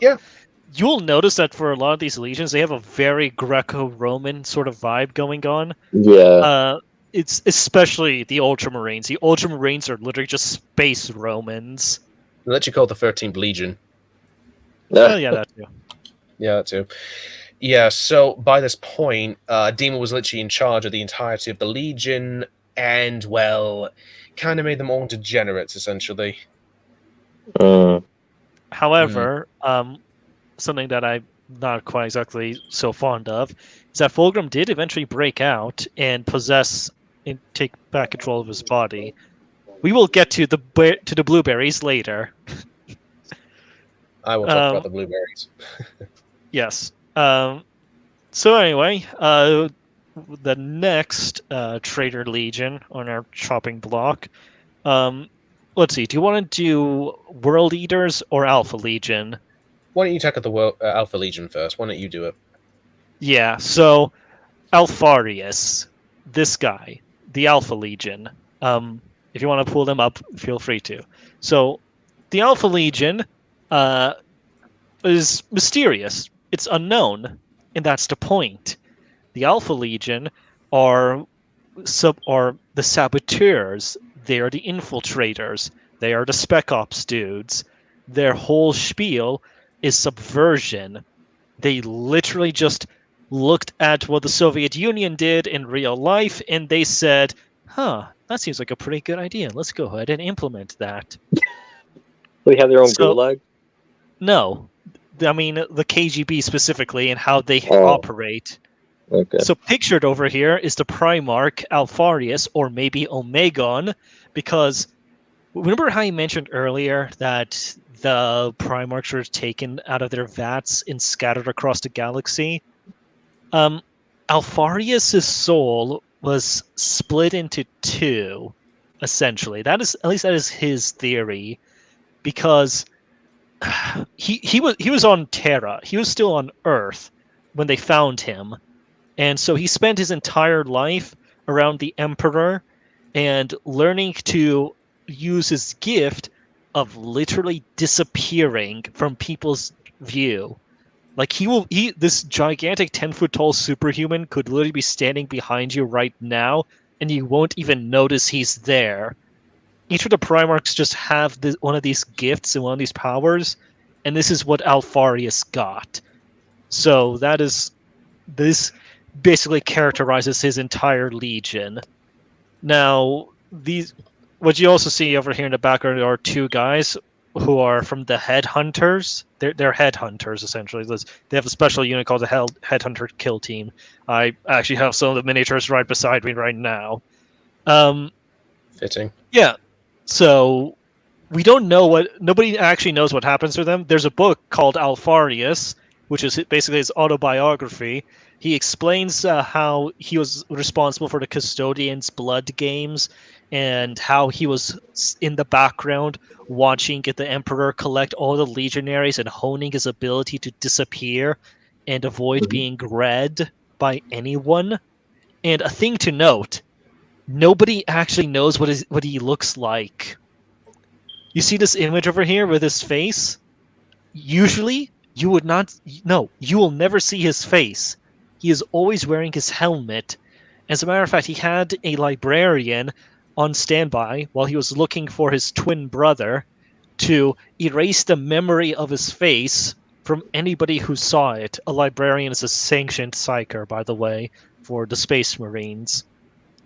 you'll notice that for a lot of these legions, they have a very Greco-Roman sort of vibe going on. Yeah. It's especially the Ultramarines. The Ultramarines are literally just space Romans. They let you call it the 13th Legion. Oh yeah, that too. Yeah, that too. Yeah, so by this point, Dima was literally in charge of the entirety of the Legion, and, well, kind of made them all degenerates, essentially. Mm. However, something that I'm not quite exactly so fond of is that Fulgrim did eventually break out and possess and take back control of his body. We will get to the blueberries later. I will talk about the blueberries. Yes. So anyway, the next Traitor Legion on our chopping block. Let's see. Do you want to do World Eaters or Alpha Legion? Why don't you tackle the Alpha Legion first? Why don't you do it? Yeah. So Alfarius, this guy, the Alpha Legion. If you want to pull them up, feel free to. So the Alpha Legion is mysterious. It's unknown, and that's the point. The Alpha Legion are the saboteurs. They are the infiltrators. They are the spec ops dudes. Their whole spiel is subversion. They literally just looked at what the Soviet Union did in real life and they said, "Huh, that seems like a pretty good idea. Let's go ahead and implement that." They have their own So- gulag. No, I mean the KGB specifically and how they Oh. operate. Okay. So pictured over here is the Primarch Alfarius, or maybe Omegon, because remember how you mentioned earlier that the Primarchs were taken out of their vats and scattered across the galaxy? Alfarius' soul was split into two, essentially. That is, at least that is his theory, because he was on Terra. He was still on Earth when they found him. And so he spent his entire life around the Emperor and learning to use his gift of literally disappearing from people's view. Like this gigantic 10-foot tall superhuman could literally be standing behind you right now and you won't even notice he's there. Each of the Primarchs just have one of these gifts and one of these powers, and this is what Alfarius got. So this basically characterizes his entire legion. Now, what you also see over here in the background are two guys who are from the Headhunters. They're Headhunters, essentially. They have a special unit called the Headhunter Kill Team. I actually have some of the miniatures right beside me right now. Fitting. Yeah. So we don't know nobody actually knows what happens to them. There's a book called Alfarius, which is basically his autobiography. He explains how he was responsible for the Custodian's blood games and how he was in the background watching the Emperor collect all the legionaries and honing his ability to disappear and avoid being read by anyone. And a thing to note, nobody actually knows what he looks like. You see this image over here with his face? Usually, you would not. No, you will never see his face. He is always wearing his helmet. As a matter of fact, he had a librarian on standby while he was looking for his twin brother to erase the memory of his face from anybody who saw it. A librarian is a sanctioned psyker, by the way, for the Space Marines.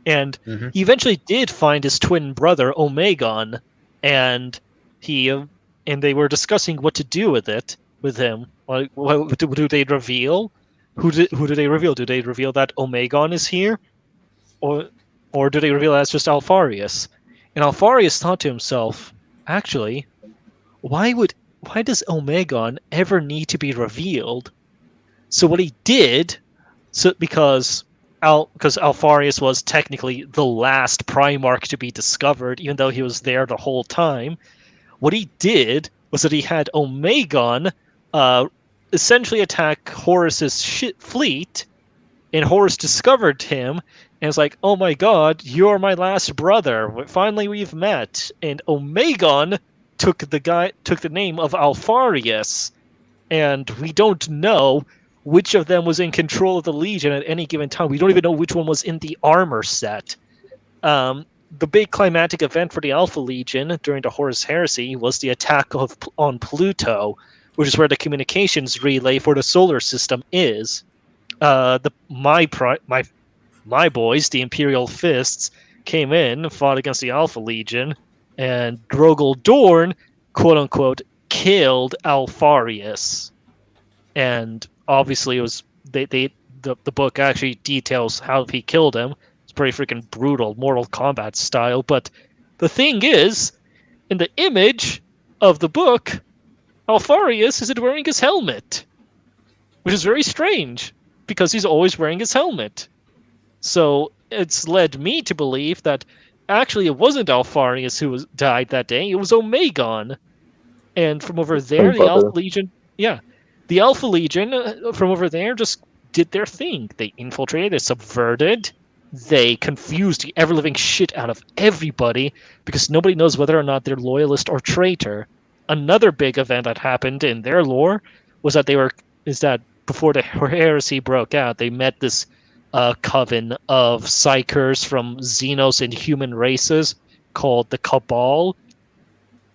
And he eventually did find his twin brother, Omegon, and they were discussing what to do with him. Like, what do they reveal? Who do they reveal? Do they reveal that Omegon is here, or do they reveal that's just Alfarius? And Alfarius thought to himself, actually, why does Omegon ever need to be revealed? So what he did, because Alfarius was technically the last Primarch to be discovered, even though he was there the whole time. What he did was that he had Omegon essentially attack Horus's fleet, and Horus discovered him and was like, "Oh my God, you're my last brother. Finally, we've met." And Omegon took the name of Alfarius, and we don't know which of them was in control of the Legion at any given time. We don't even know which one was in the armor set. The big climatic event for the Alpha Legion during the Horus Heresy was the attack on Pluto, which is where the communications relay for the solar system is. My boys, the Imperial Fists, came in, fought against the Alpha Legion, and Drogel Dorn, quote unquote, killed Alfarius. And obviously, it was the book actually details how he killed him. It's pretty freaking brutal, Mortal Kombat style. But the thing is, in the image of the book, Alfarius isn't wearing his helmet, which is very strange because he's always wearing his helmet. So it's led me to believe that actually it wasn't Alfarius who died that day; it was Omegon. And from over there, the Alpha Legion, the Alpha Legion from over there just did their thing. They infiltrated, they subverted, they confused the ever living shit out of everybody because nobody knows whether or not they're loyalist or traitor. Another big event that happened in their lore was that before the heresy broke out, they met this coven of psychers from Xenos and human races called the Cabal,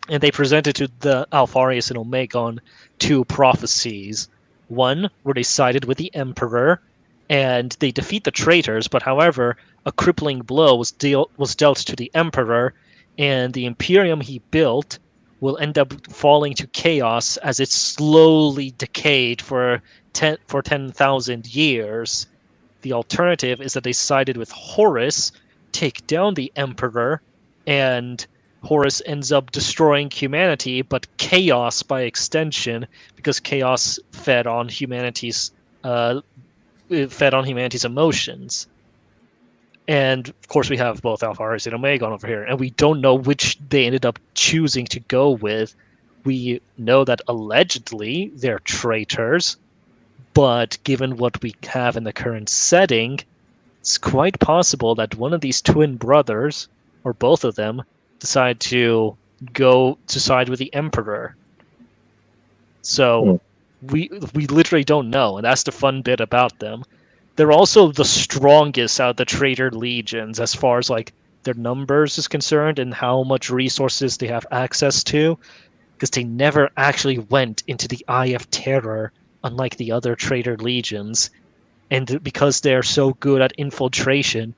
and they presented to the Alfarius and Omegon two prophecies. One, where they sided with the Emperor, and they defeat the traitors, but however, a crippling blow was dealt to the Emperor, and the Imperium he built will end up falling to chaos as it slowly decayed for 10,000 years. The alternative is that they sided with Horus, take down the Emperor, and Horus ends up destroying humanity, but chaos by extension, because chaos fed on humanity's emotions. And of course, we have both Alfarius and Omegon over here, and we don't know which they ended up choosing to go with. We know that allegedly they're traitors, but given what we have in the current setting, it's quite possible that one of these twin brothers, or both of them, decide to go to side with the Emperor. So we literally don't know, and that's the fun bit about them. They're also the strongest out of the traitor legions as far as like their numbers is concerned and how much resources they have access to, because they never actually went into the Eye of Terror, unlike the other traitor legions. And because they're so good at infiltration,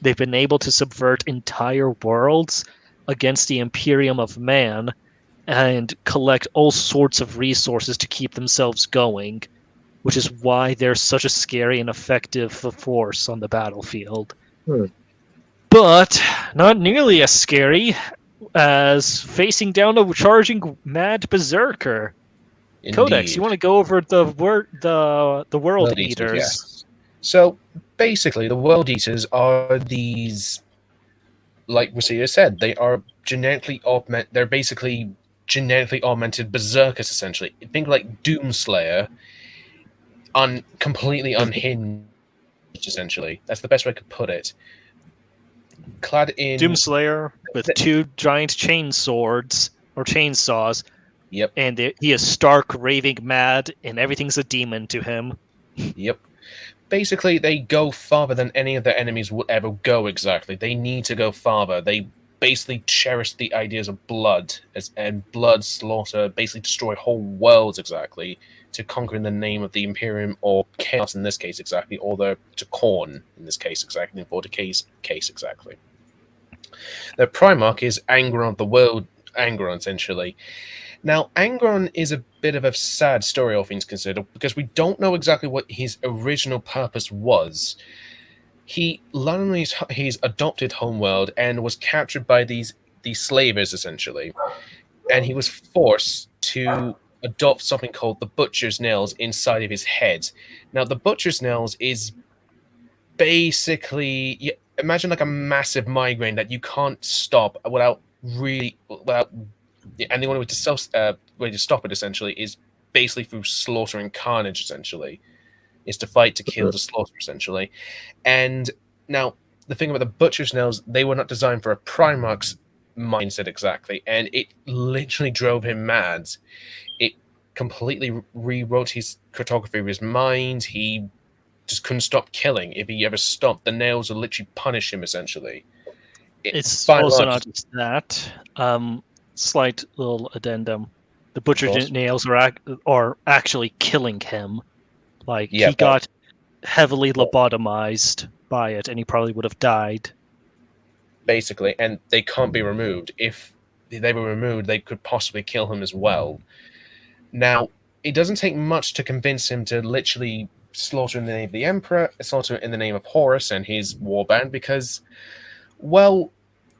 they've been able to subvert entire worlds against the Imperium of Man and collect all sorts of resources to keep themselves going, which is why they're such a scary and effective force on the battlefield. But not nearly as scary as facing down a charging mad berserker. Indeed. Codex, you want to go over the world eaters? Yes. So basically, the world eaters are these, like Rosita said, they are genetically augmented. They're basically genetically augmented berserkers, essentially. Think like Doomslayer, completely unhinged. Essentially, that's the best way I could put it. Clad in Doomslayer with two giant chainsaws. Yep. And he is stark, raving mad, and everything's a demon to him. Yep. Basically, they go farther than any of their enemies would ever go, exactly. They need to go farther. They basically cherish the ideas of blood, and blood, slaughter, basically destroy whole worlds, exactly, to conquer in the name of the Imperium, or Chaos in this case, exactly, or to Khorne in this case, exactly, or Decay's case, exactly. Their Primarch is Angron, the world Angron, essentially. Now, Angron is a bit of a sad story, all things considered, because we don't know exactly what his original purpose was. He learned his adopted homeworld and was captured by these slavers, essentially. And he was forced to adopt something called the Butcher's Nails inside of his head. Now, the Butcher's Nails is basically, imagine like a massive migraine that you can't stop without. And the only way to stop it, essentially, is basically through slaughter and carnage, essentially. Is to fight to kill, to slaughter, essentially. And now, the thing about the Butcher's Nails, they were not designed for a Primarch's mindset, exactly. And it literally drove him mad. completely rewrote his cartography of his mind. He just couldn't stop killing. If he ever stopped, the nails would literally punish him, essentially. It's by and also large, not just that. Slight little addendum: the butcher course. nails are actually killing him. Like Yeah, he got heavily lobotomized by it, and he probably would have died. basically, and they can't be removed. If they were removed, they could possibly kill him as well. Now, it doesn't take much to convince him to literally slaughter in the name of the Emperor, slaughter in the name of Horus and his warband, because, well,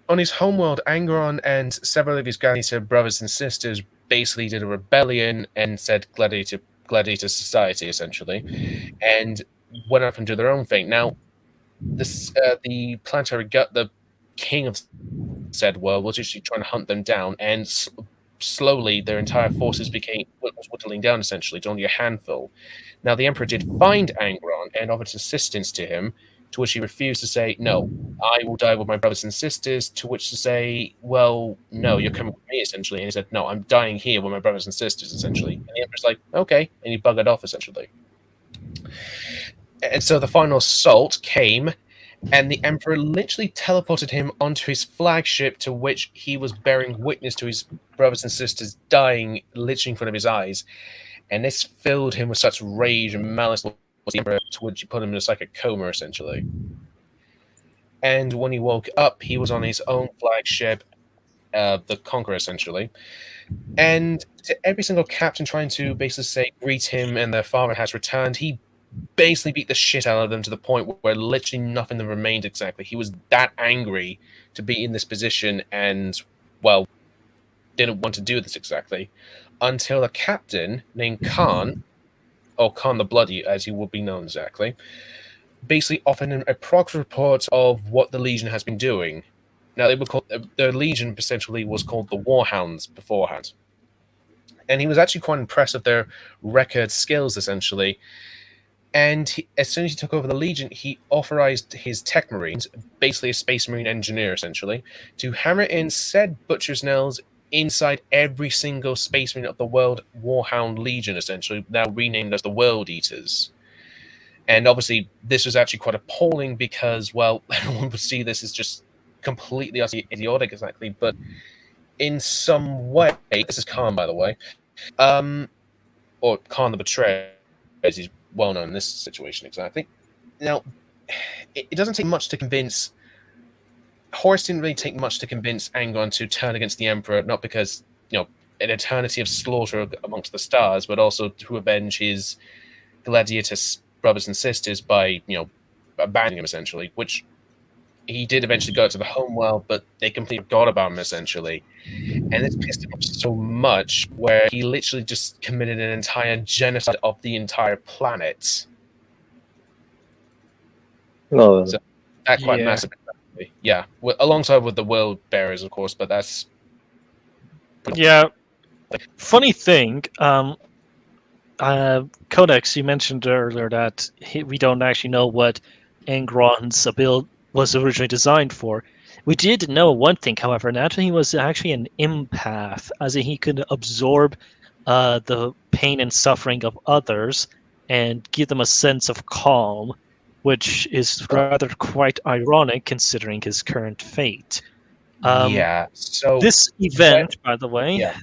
on his homeworld, Angron and several of his gladiator brothers and sisters basically did a rebellion and said gladiator society, essentially, and went off and did their own thing. Now, the planetary gut, the king of said world, was actually trying to hunt them down, and slowly their entire forces was whittling down, essentially, to only a handful. Now, the Emperor did find Angron and offered assistance to him, to which he refused to say, no, I will die with my brothers and sisters, to which to say, well, no, you're coming with me, essentially. And he said, no, I'm dying here with my brothers and sisters, essentially. And the Emperor's like, okay, and he buggered off, essentially. And so the final assault came, and the Emperor literally teleported him onto his flagship, to which he was bearing witness to his brothers and sisters dying literally in front of his eyes. And this filled him with such rage and malice towards the Emperor, to which he put him in a psychic coma, essentially. And when he woke up, he was on his own flagship, the Conqueror, essentially. And to every single captain trying to basically say, greet him and their father has returned, he basically beat the shit out of them to the point where literally nothing remained exactly. He was that angry to be in this position and, well, didn't want to do this exactly. Until a captain named Khan, or Khan the Bloody, as he would be known exactly, basically offered him a progress report of what the Legion has been doing. Now, they were called, the Legion essentially was called the Warhounds beforehand. And he was actually quite impressed with their record skills, essentially. And as soon as he took over the Legion, he authorized his tech marines, basically a space marine engineer, essentially, to hammer in said butcher's nails inside every single space marine of the World Warhound Legion, essentially, now renamed as the World Eaters. And obviously, this was actually quite appalling because, well, everyone would see this as just completely idiotic, exactly. But in some way, this is Khan, by the way, or Khan the Betrayer, as he's well known in this situation, exactly. Now, it doesn't take much to convince. Horus didn't really take much to convince Angron to turn against the Emperor, not because, an eternity of slaughter amongst the stars, but also to avenge his gladiator brothers and sisters by, abandoning him, essentially, which he did eventually go to the homeworld, but they completely forgot about him, essentially. And this pissed him off so much, where he literally just committed an entire genocide of the entire planet. No, So that quite Yeah. massive. Yeah, alongside with the World Bearers, of course, but that's... Yeah. Funny thing, Codex, you mentioned earlier that we don't actually know what Angron's ability was originally designed for. We did know one thing, however, and that he was actually an empath, as in he could absorb the pain and suffering of others and give them a sense of calm, which is rather quite ironic considering his current fate. yeah, so... This event, by the way, Yeah.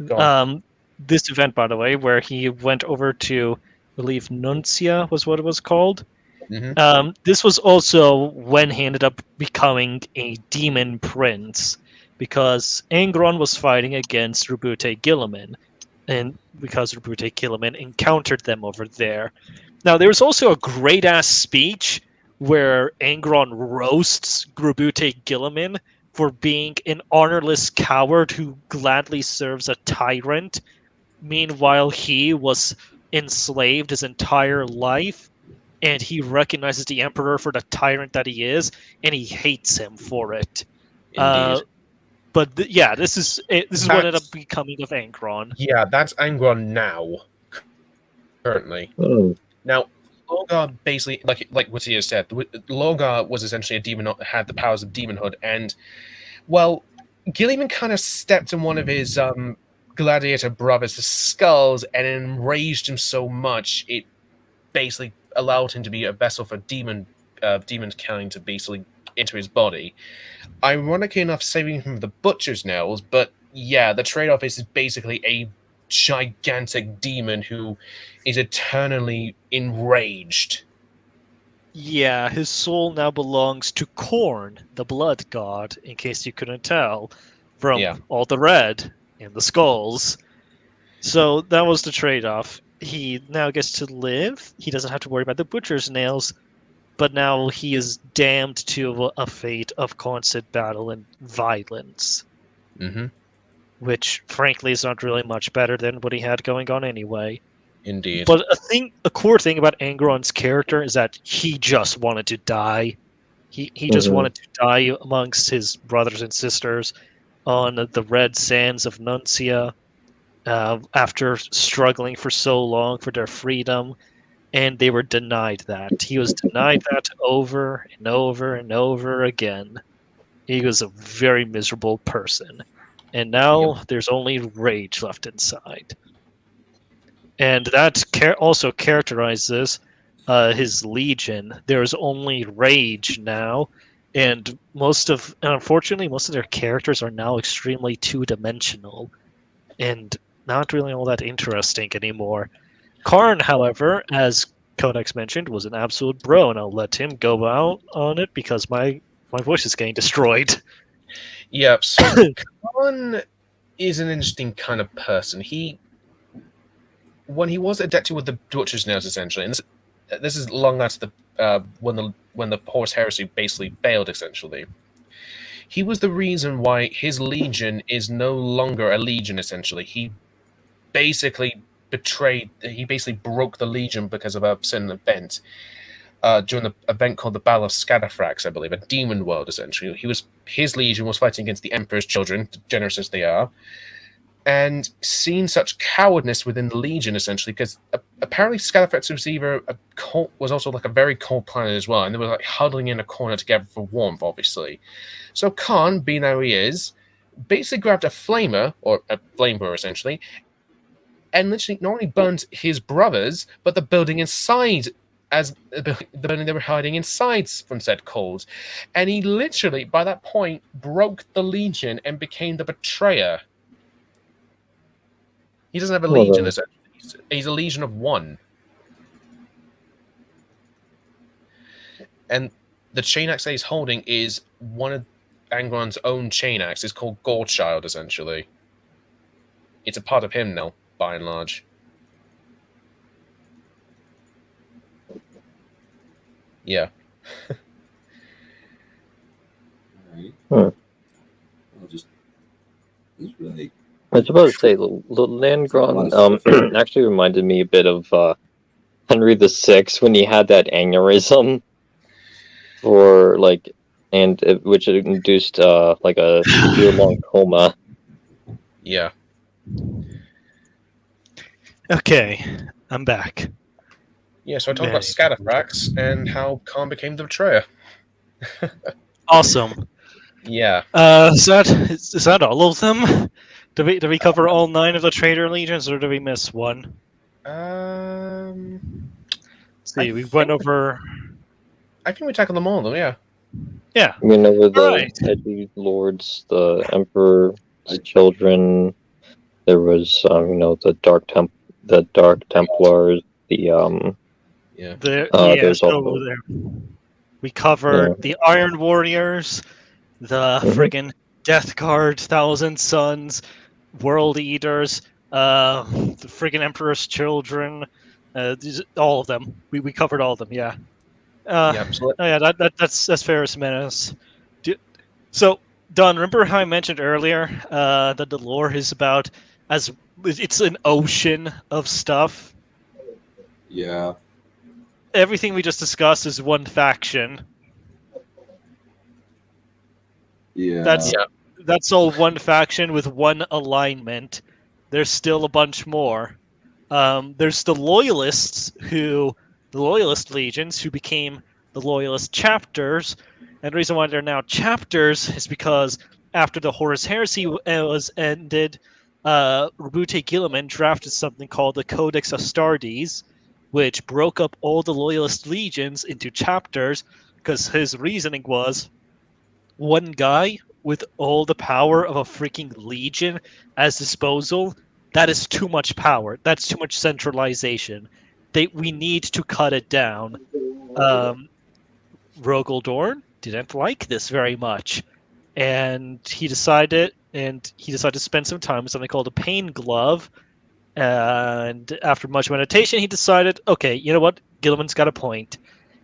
Go on. this event, by the way, where he went over to, I believe, Nuncia was what it was called. Mm-hmm. This was also when he ended up becoming a demon prince, because Angron was fighting against Rubute Gilliman, and because Rubute Gilliman encountered them over there. Now, there's also a great-ass speech where Angron roasts Rubute Gilliman for being an honorless coward who gladly serves a tyrant. Meanwhile, he was enslaved his entire life, and he recognizes the Emperor for the tyrant that he is, and he hates him for it. Indeed. But this is what ended up becoming of Angron. Yeah, that's Angron now, currently. Now, Lorgar basically, like Wattia said, Lorgar was essentially a demon, had the powers of demonhood, and, well, Gilliman kind of stepped in one of his gladiator brothers' skulls and enraged him so much it basically allowed him to be a vessel for demonkind to basically enter his body. Ironically enough, saving him from the butcher's nails, but yeah, the trade-off is basically a gigantic demon who is eternally enraged. Yeah, his soul now belongs to Khorne, the blood god, in case you couldn't tell, from Yeah. all the red in the skulls. So that was the trade-off. He now gets to live. He doesn't have to worry about the butcher's nails, but now he is damned to a fate of constant battle and violence, Mm-hmm. which frankly is not really much better than what he had going on anyway. Indeed. But a core thing about Angron's character is that he just wanted to die. He just Mhm. wanted to die amongst his brothers and sisters on the red sands of Nuncia after struggling for so long for their freedom, and they were denied that. He was denied that over and over and over again. He was a very miserable person, and now there's only rage left inside. And that also characterizes his legion. There's only rage now, and unfortunately, most of their characters are now extremely two-dimensional and not really all that interesting anymore. Karn, however, as Codex mentioned, was an absolute bro, and I'll let him go out on it because my voice is getting destroyed. Yeah, so Khan is an interesting kind of person. When he was adapted with the Butcher's Nails, essentially, and this is long after when the Horus Heresy basically failed, essentially. He was the reason why his legion is no longer a legion, essentially. He basically broke the legion because of a certain event. During the event called the Battle of Scatterthrax, I believe, a demon world, essentially. His legion was fighting against the Emperor's children, generous as they are, and seeing such cowardness within the Legion, essentially, because apparently Scatterthrax was also like a very cold planet as well, and they were like huddling in a corner together for warmth, obviously. So Khan, being how he is, basically grabbed a flamer, or a flamethrower, essentially, and literally not only burned his brothers, but the building inside, as the building they were hiding inside from said cold. And he literally, by that point, broke the Legion and became the betrayer. He doesn't have a Well, legion, then. essentially. He's a legion of one. And the chain axe that he's holding is one of Angron's own chain axe. It's called Gorechild, essentially. It's a part of him now, by and large. Yeah. Alright. Hmm. I'll just. This really. I was about to say, Landgron actually reminded me a bit of Henry VI when he had that aneurysm for which induced like a year-long coma. Yeah. Okay, I'm back. Yeah, so I talked about Scatterthrax and how Khan became the betrayer. Awesome. Yeah. Is that all of them? Did we cover all 9 of the traitor legions, or did we miss one? Let's See, we went over. I think we tackled them all, though. Yeah. Yeah. I mean, over the Alright. Edgy Lords, the Emperor's children. There was, the Dark Templars. Yeah. There's also we covered the Iron Warriors, the friggin' Death Guard, Thousand Sons, World Eaters, the friggin' Emperor's Children, all of them. We covered all of them. Yeah. So That's Ferris Menace. So, Dunn, remember how I mentioned earlier that the lore is about it's an ocean of stuff? Yeah. Everything we just discussed is one faction. Yeah. That's all one faction with one alignment. There's still a bunch more. There's the Loyalist legions who became the Loyalist chapters, and the reason why they're now chapters is because after the Horus Heresy was ended, Rabute Gilliman drafted something called the Codex Astartes, which broke up all the Loyalist legions into chapters because his reasoning was one guy with all the power of a freaking legion as disposal, that is too much power. That's too much centralization. We need to cut it down. Um, Rogaldorn didn't like this very much, and he decided to spend some time with something called a pain glove. And after much meditation, he decided, okay, you know what? Gilliman's got a point.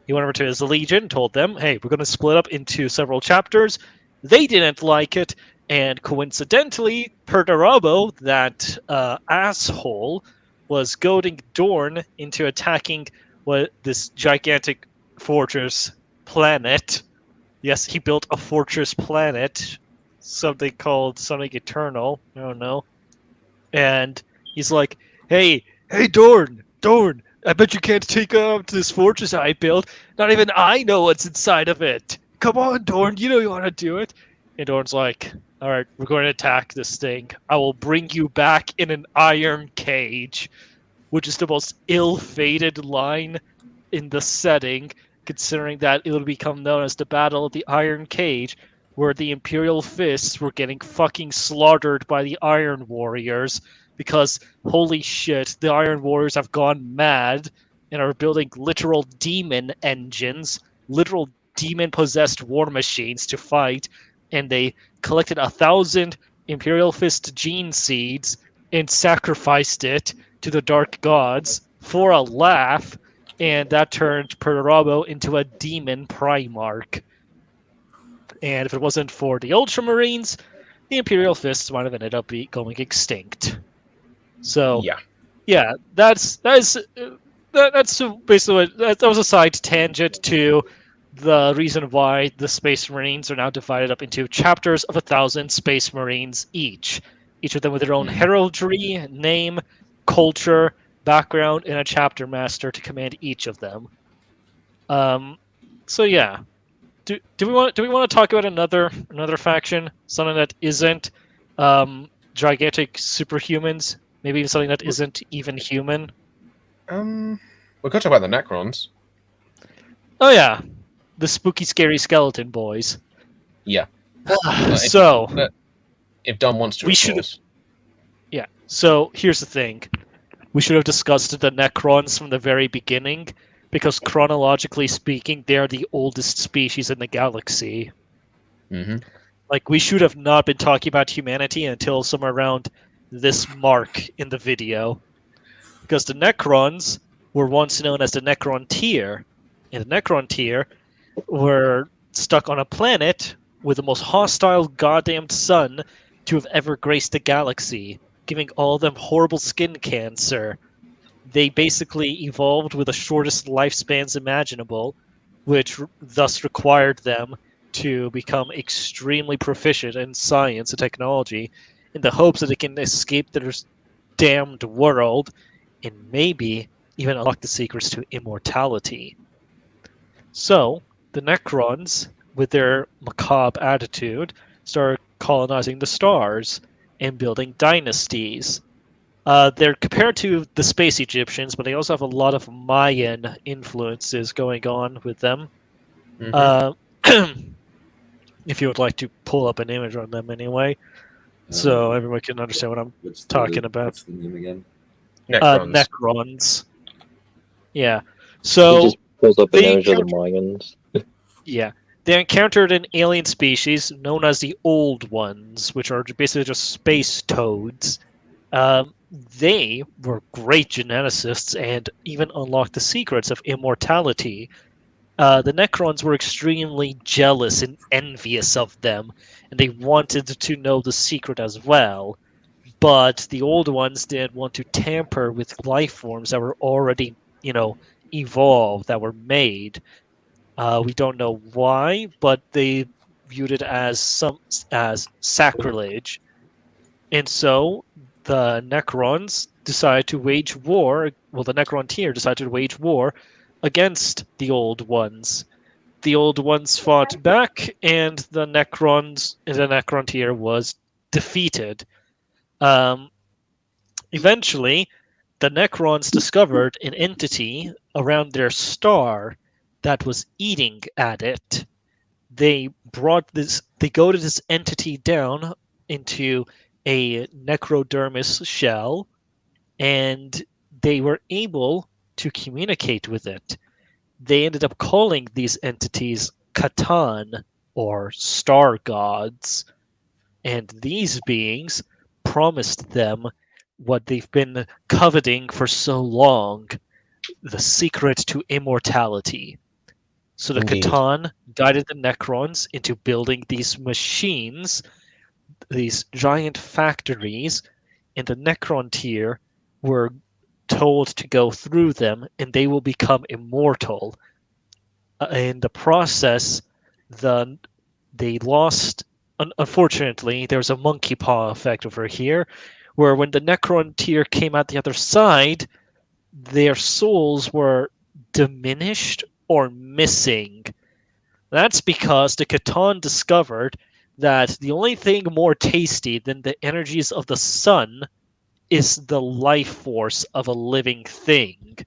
He went over to his legion, told them, hey, we're going to split up into several chapters. They didn't like it, and coincidentally, Perturabo, that asshole, was goading Dorn into attacking this gigantic fortress planet. Yes, he built a fortress planet, something called something eternal. I don't know. And he's like, hey, Dorn, I bet you can't take up this fortress I built. Not even I know what's inside of it. Come on, Dorn, you know you want to do it. And Dorn's like, all right, we're going to attack this thing. I will bring you back in an iron cage, which is the most ill-fated line in the setting, considering that it would become known as the Battle of the Iron Cage, where the Imperial Fists were getting fucking slaughtered by the Iron Warriors because, holy shit, the Iron Warriors have gone mad and are building literal demon engines, literal demon-possessed war machines to fight, and they collected 1,000 Imperial Fist gene seeds and sacrificed it to the Dark Gods for a laugh, and that turned Perturabo into a demon Primarch. And if it wasn't for the Ultramarines, the Imperial Fists might have ended up going extinct. So, yeah, that's basically that was a side tangent to the reason why the Space Marines are now divided up into chapters of 1,000 Space Marines each of them with their own heraldry, name, culture, background, and a chapter master to command each of them. So yeah, do we want to talk about another faction, something that isn't gigantic superhumans, maybe even something that isn't even human? We could talk about the Necrons. Oh yeah, the spooky, scary skeleton boys. Yeah. So if Dunn wants to, we of should. course. Yeah. So here's the thing: we should have discussed the Necrons from the very beginning, because chronologically speaking, they are the oldest species in the galaxy. Mm-hmm. Like, we should have not been talking about humanity until somewhere around this mark in the video, because the Necrons were once known as the Necron Tier, and the Necron Tier were stuck on a planet with the most hostile goddamned sun to have ever graced the galaxy, giving all of them horrible skin cancer. They basically evolved with the shortest lifespans imaginable, which thus required them to become extremely proficient in science and technology in the hopes that they can escape their damned world and maybe even unlock the secrets to immortality. So, the Necrons, with their macabre attitude, start colonizing the stars and building dynasties. They're compared to the space Egyptians, but they also have a lot of Mayan influences going on with them. Mm-hmm. If you would like to pull up an image on them anyway, so everyone can understand what I'm talking about. What's the name again? Necrons. Necrons. Yeah. He So just pulls up an they image of the Mayans. yeah, they encountered an alien species known as the Old Ones, which are basically just space toads. They were great geneticists and even unlocked the secrets of immortality. The Necrons were extremely jealous and envious of them, and they wanted to know the secret as well. But the Old Ones didn't want to tamper with life forms that were already, evolved, that were made. We don't know why, but they viewed it as sacrilege, and so the Necrons decided to wage war. Well, the Necron tier decided to wage war against the Old Ones. The Old Ones fought back, and the Necron tier was defeated. Eventually, the Necrons discovered an entity around their star that was eating at it. They goaded this entity down into a necrodermis shell, and they were able to communicate with it. They ended up calling these entities Catan, or star gods, and these beings promised them what they've been coveting for so long, the secret to immortality. So the Indeed. Catan guided the Necrons into building these machines, these giant factories, and the Necron tier were told to go through them and they will become immortal. In the process, they lost. Unfortunately, there's a monkey paw effect over here, where when the Necron tier came out the other side, their souls were diminished or missing. That's because the Catan discovered that the only thing more tasty than the energies of the sun is the life force of a living thing.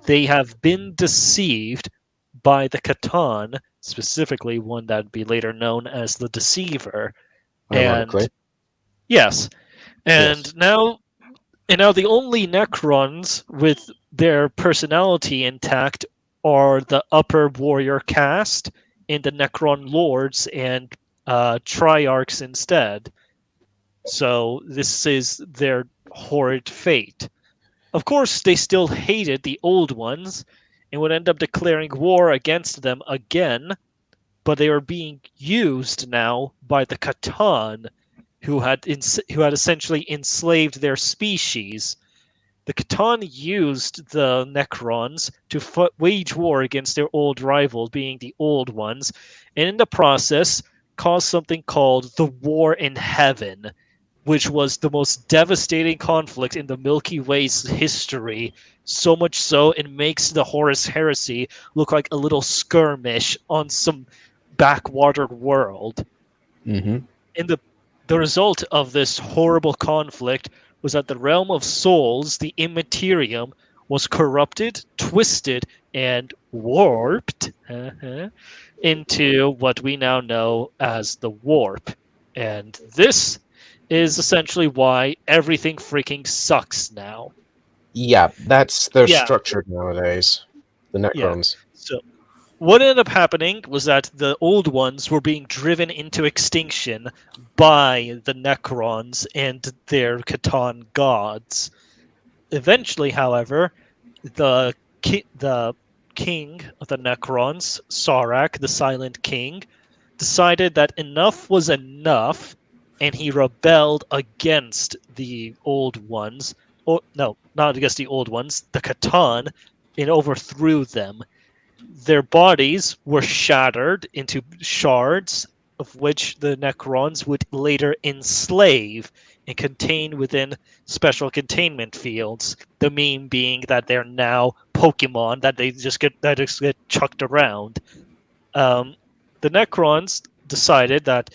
They have been deceived by the Catan, specifically one that would be later known as the Deceiver. Ironically. And yes, and Yes. now the only Necrons with their personality intact are the upper warrior caste and the Necron lords and triarchs instead. So this is their horrid fate. Of course, they still hated the old ones and would end up declaring war against them again, but they were being used now by the Catan, who had essentially enslaved their species. The Catan used the Necrons to wage war against their old rivals, being the Old Ones, and in the process caused something called the War in Heaven, which was the most devastating conflict in the Milky Way's history. So much so, it makes the Horus Heresy look like a little skirmish on some backwatered world. Mm-hmm. And the result of this horrible conflict was that the realm of souls, the immaterium, was corrupted, twisted, and warped into what we now know as the warp. And this is essentially why everything freaking sucks now. Yeah, that's their Yeah. structure nowadays. The Necrons. So what ended up happening was that the old ones were being driven into extinction by the Necrons and their Catan gods. Eventually, however, the king of the Necrons, Sarak, the Silent King, decided that enough was enough, and he rebelled against the old ones. Oh, no, not against the old ones, the Catan, and overthrew them. Their bodies were shattered into shards, of which the Necrons would later enslave and contain within special containment fields. The meme being that they're now Pokemon that just get chucked around. The Necrons decided that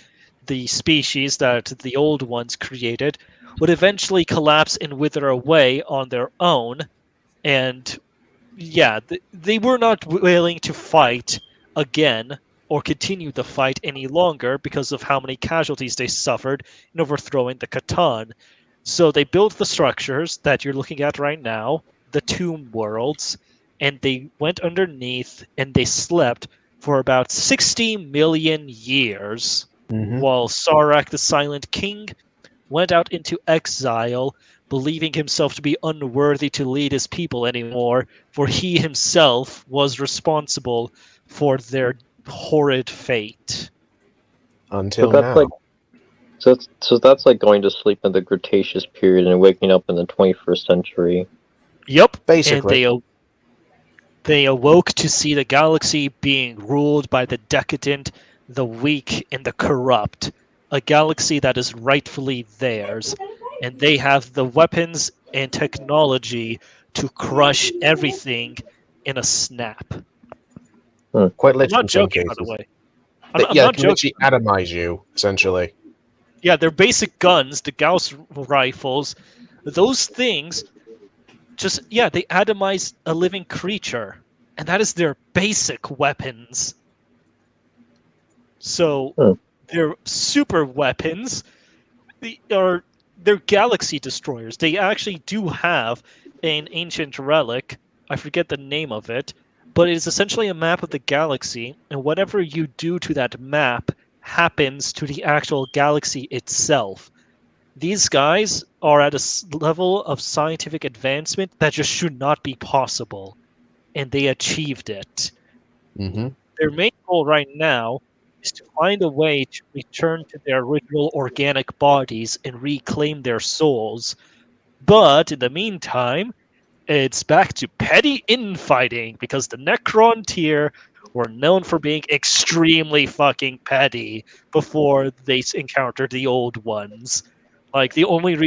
the species that the old ones created would eventually collapse and wither away on their own, and yeah, they were not willing to fight again or continue the fight any longer because of how many casualties they suffered in overthrowing the Catan. So they built the structures that you're looking at right now, the tomb worlds, and they went underneath and they slept for about 60 million years, Mm-hmm. while Sarak the Silent King went out into exile, believing himself to be unworthy to lead his people anymore, for he himself was responsible for their horrid fate. Until that's now. like so that's like going to sleep in the Cretaceous period and waking up in the 21st century. Yep, Basically. and they awoke to see the galaxy being ruled by the decadent, the weak, and the corrupt, a galaxy that is rightfully theirs, and they have the weapons and technology to crush everything in a snap. Quite I'm literally not in some joking, by the cases. way. They I'm not can joking. literally atomize you, essentially. Yeah, their basic guns, the Gauss rifles, those things, they atomize a living creature, and that is their basic weapons. So Hmm. their super weapons they're galaxy destroyers. They actually do have an ancient relic. I forget the name of it, but it is essentially a map of the galaxy, and whatever you do to that map happens to the actual galaxy itself. These guys are at a level of scientific advancement that just should not be possible, and they achieved it. Mm-hmm. Their main goal right now is to find a way to return to their original organic bodies and reclaim their souls. But in the meantime, it's back to petty infighting because the Necron tier were known for being extremely fucking petty before they encountered the old ones. Like the only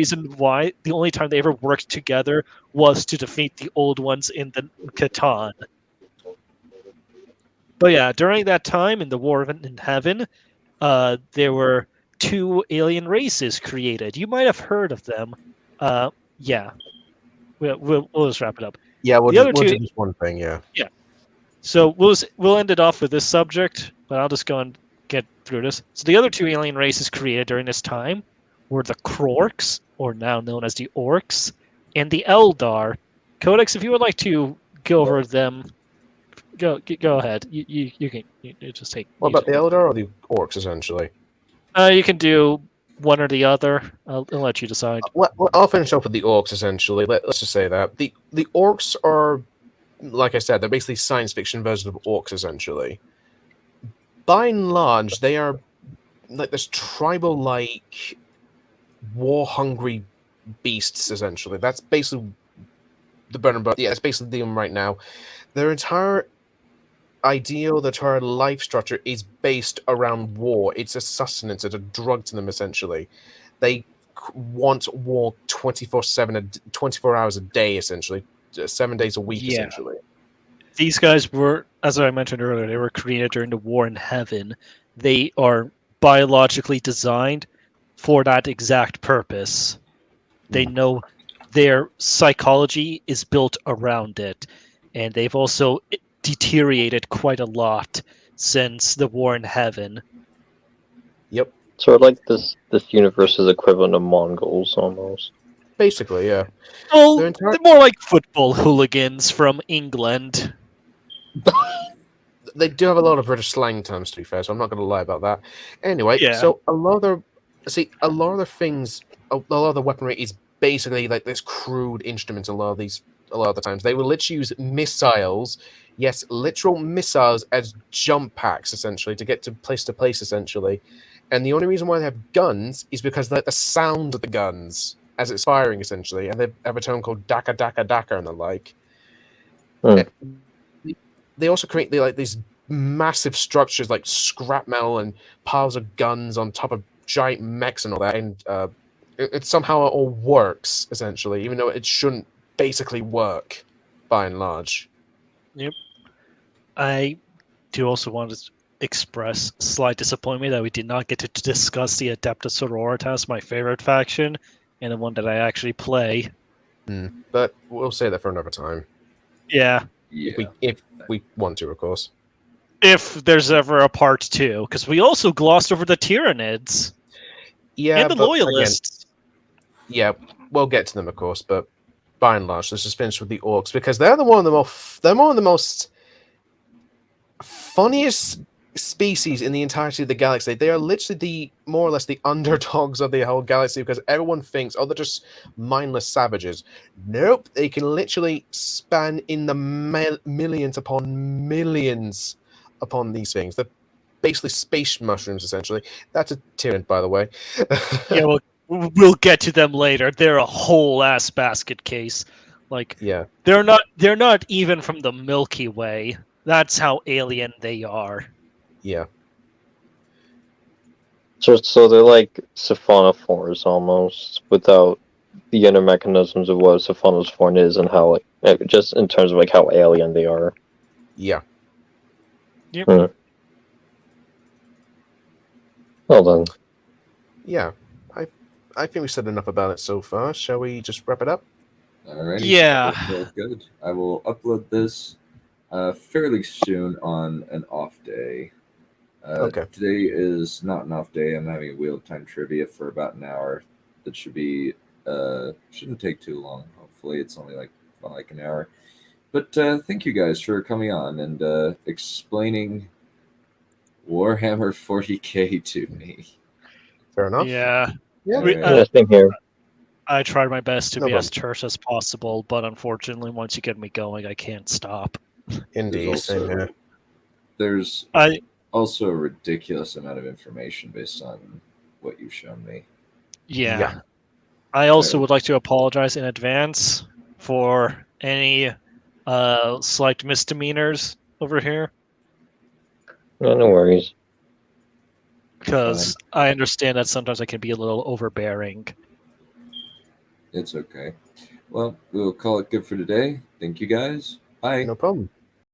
time they ever worked together was to defeat the old ones in the Catan. But yeah, during that time in the War in Heaven, there were two alien races created. You might have heard of them. Yeah, we'll just wrap it up. Yeah, The other we'll two, do this one thing. Yeah. so we'll end it off with this subject, but I'll just go and get through this. So the other two alien races created during this time were the Krorks, or now known as the Orcs, and the Eldar. Codex, if you would like to go over them, go ahead. You can just take. What You about take the it. Eldar or the Orcs, essentially? You can do one or the other. I'll let you decide. I'll finish up with the Orcs, essentially. Let's just say that. The Orcs are, like I said, they're basically science fiction versions of Orcs, essentially. By and large, they are like this tribal-like, war-hungry beasts, essentially. That's basically the burn and yeah, that's basically them right now. Their entire ideal, their entire life structure is based around war. It's a sustenance, it's a drug to them, essentially. They want war 24/7, 24 hours a day, essentially, 7 days a week, Yeah. essentially. These guys were, as I mentioned earlier, they were created during the War in Heaven. They are biologically designed for that exact purpose. They know their psychology is built around it, and they've also deteriorated quite a lot since the War in Heaven. Yep, So like this universe is equivalent to Mongols almost. basically, yeah. Well, Their entire- they're more like football hooligans from England. They do have a lot of British slang terms, to be fair, so I'm not going to lie about that. Anyway, Yeah. so a lot of their things, a lot of the weaponry is basically like this crude instruments. A lot of the times they will literally use missiles, yes, literal missiles as jump packs, essentially, to get to place, essentially. And the only reason why they have guns is because they like the sound of the guns as it's firing, essentially, and they have a term called daka daka daka and the like. Hmm. They also create these massive structures like scrap metal and piles of guns on top of giant mechs and all that, and it somehow all works, essentially, even though it shouldn't basically work by and large. I do also want to express slight disappointment that we did not get to discuss the Adeptus Sororitas, my favorite faction, and the one that I actually play. But we'll say that for another time. Yeah, If we want to, of course. if there's ever a part 2, because we also glossed over the Tyranids Yeah, and the but Loyalists. again, yeah, we'll get to them, of course, but by and large, let's just finish with the Orcs, because they're one of the most funniest species in the entirety of the galaxy. They are literally more or less the underdogs of the whole galaxy, because everyone thinks, oh, they're just mindless savages. Nope, they can literally span in the millions upon millions upon these things. They're basically space mushrooms, essentially. That's a tyrant, by the way. Yeah, we'll get to them later. They're a whole ass basket case. Like, yeah. they're not even from the Milky Way. That's how alien they are. Yeah. So they're like siphonophores almost, without the inner mechanisms of what a siphonophore is and how, like, just in terms of like how alien they are. Yeah. Yep. Well then. Yeah. I think we said enough about it so far. Shall we just wrap it up? Alrighty, Yeah. so good. I will upload this fairly soon on an off day. Okay. Today is not an off day. I'm having a wheel time trivia for about an hour. That should be shouldn't take too long. Hopefully, it's only like an hour. But thank you guys for coming on and explaining Warhammer 40K to me. Fair enough. Yeah. Yeah. We- Alright. Yeah, same here. I tried my best to No be as problem. terse as possible, but unfortunately, once you get me going, I can't stop. Indeed. There's Same also- here. There's I also a ridiculous amount of information based on what you've shown me. yeah. Yeah. I also So- would like to apologize in advance for any slight misdemeanors over here, No, no worries. because I understand that sometimes I can be a little overbearing. It's okay. Well, we'll call it good for today. Thank you guys. Bye. No problem.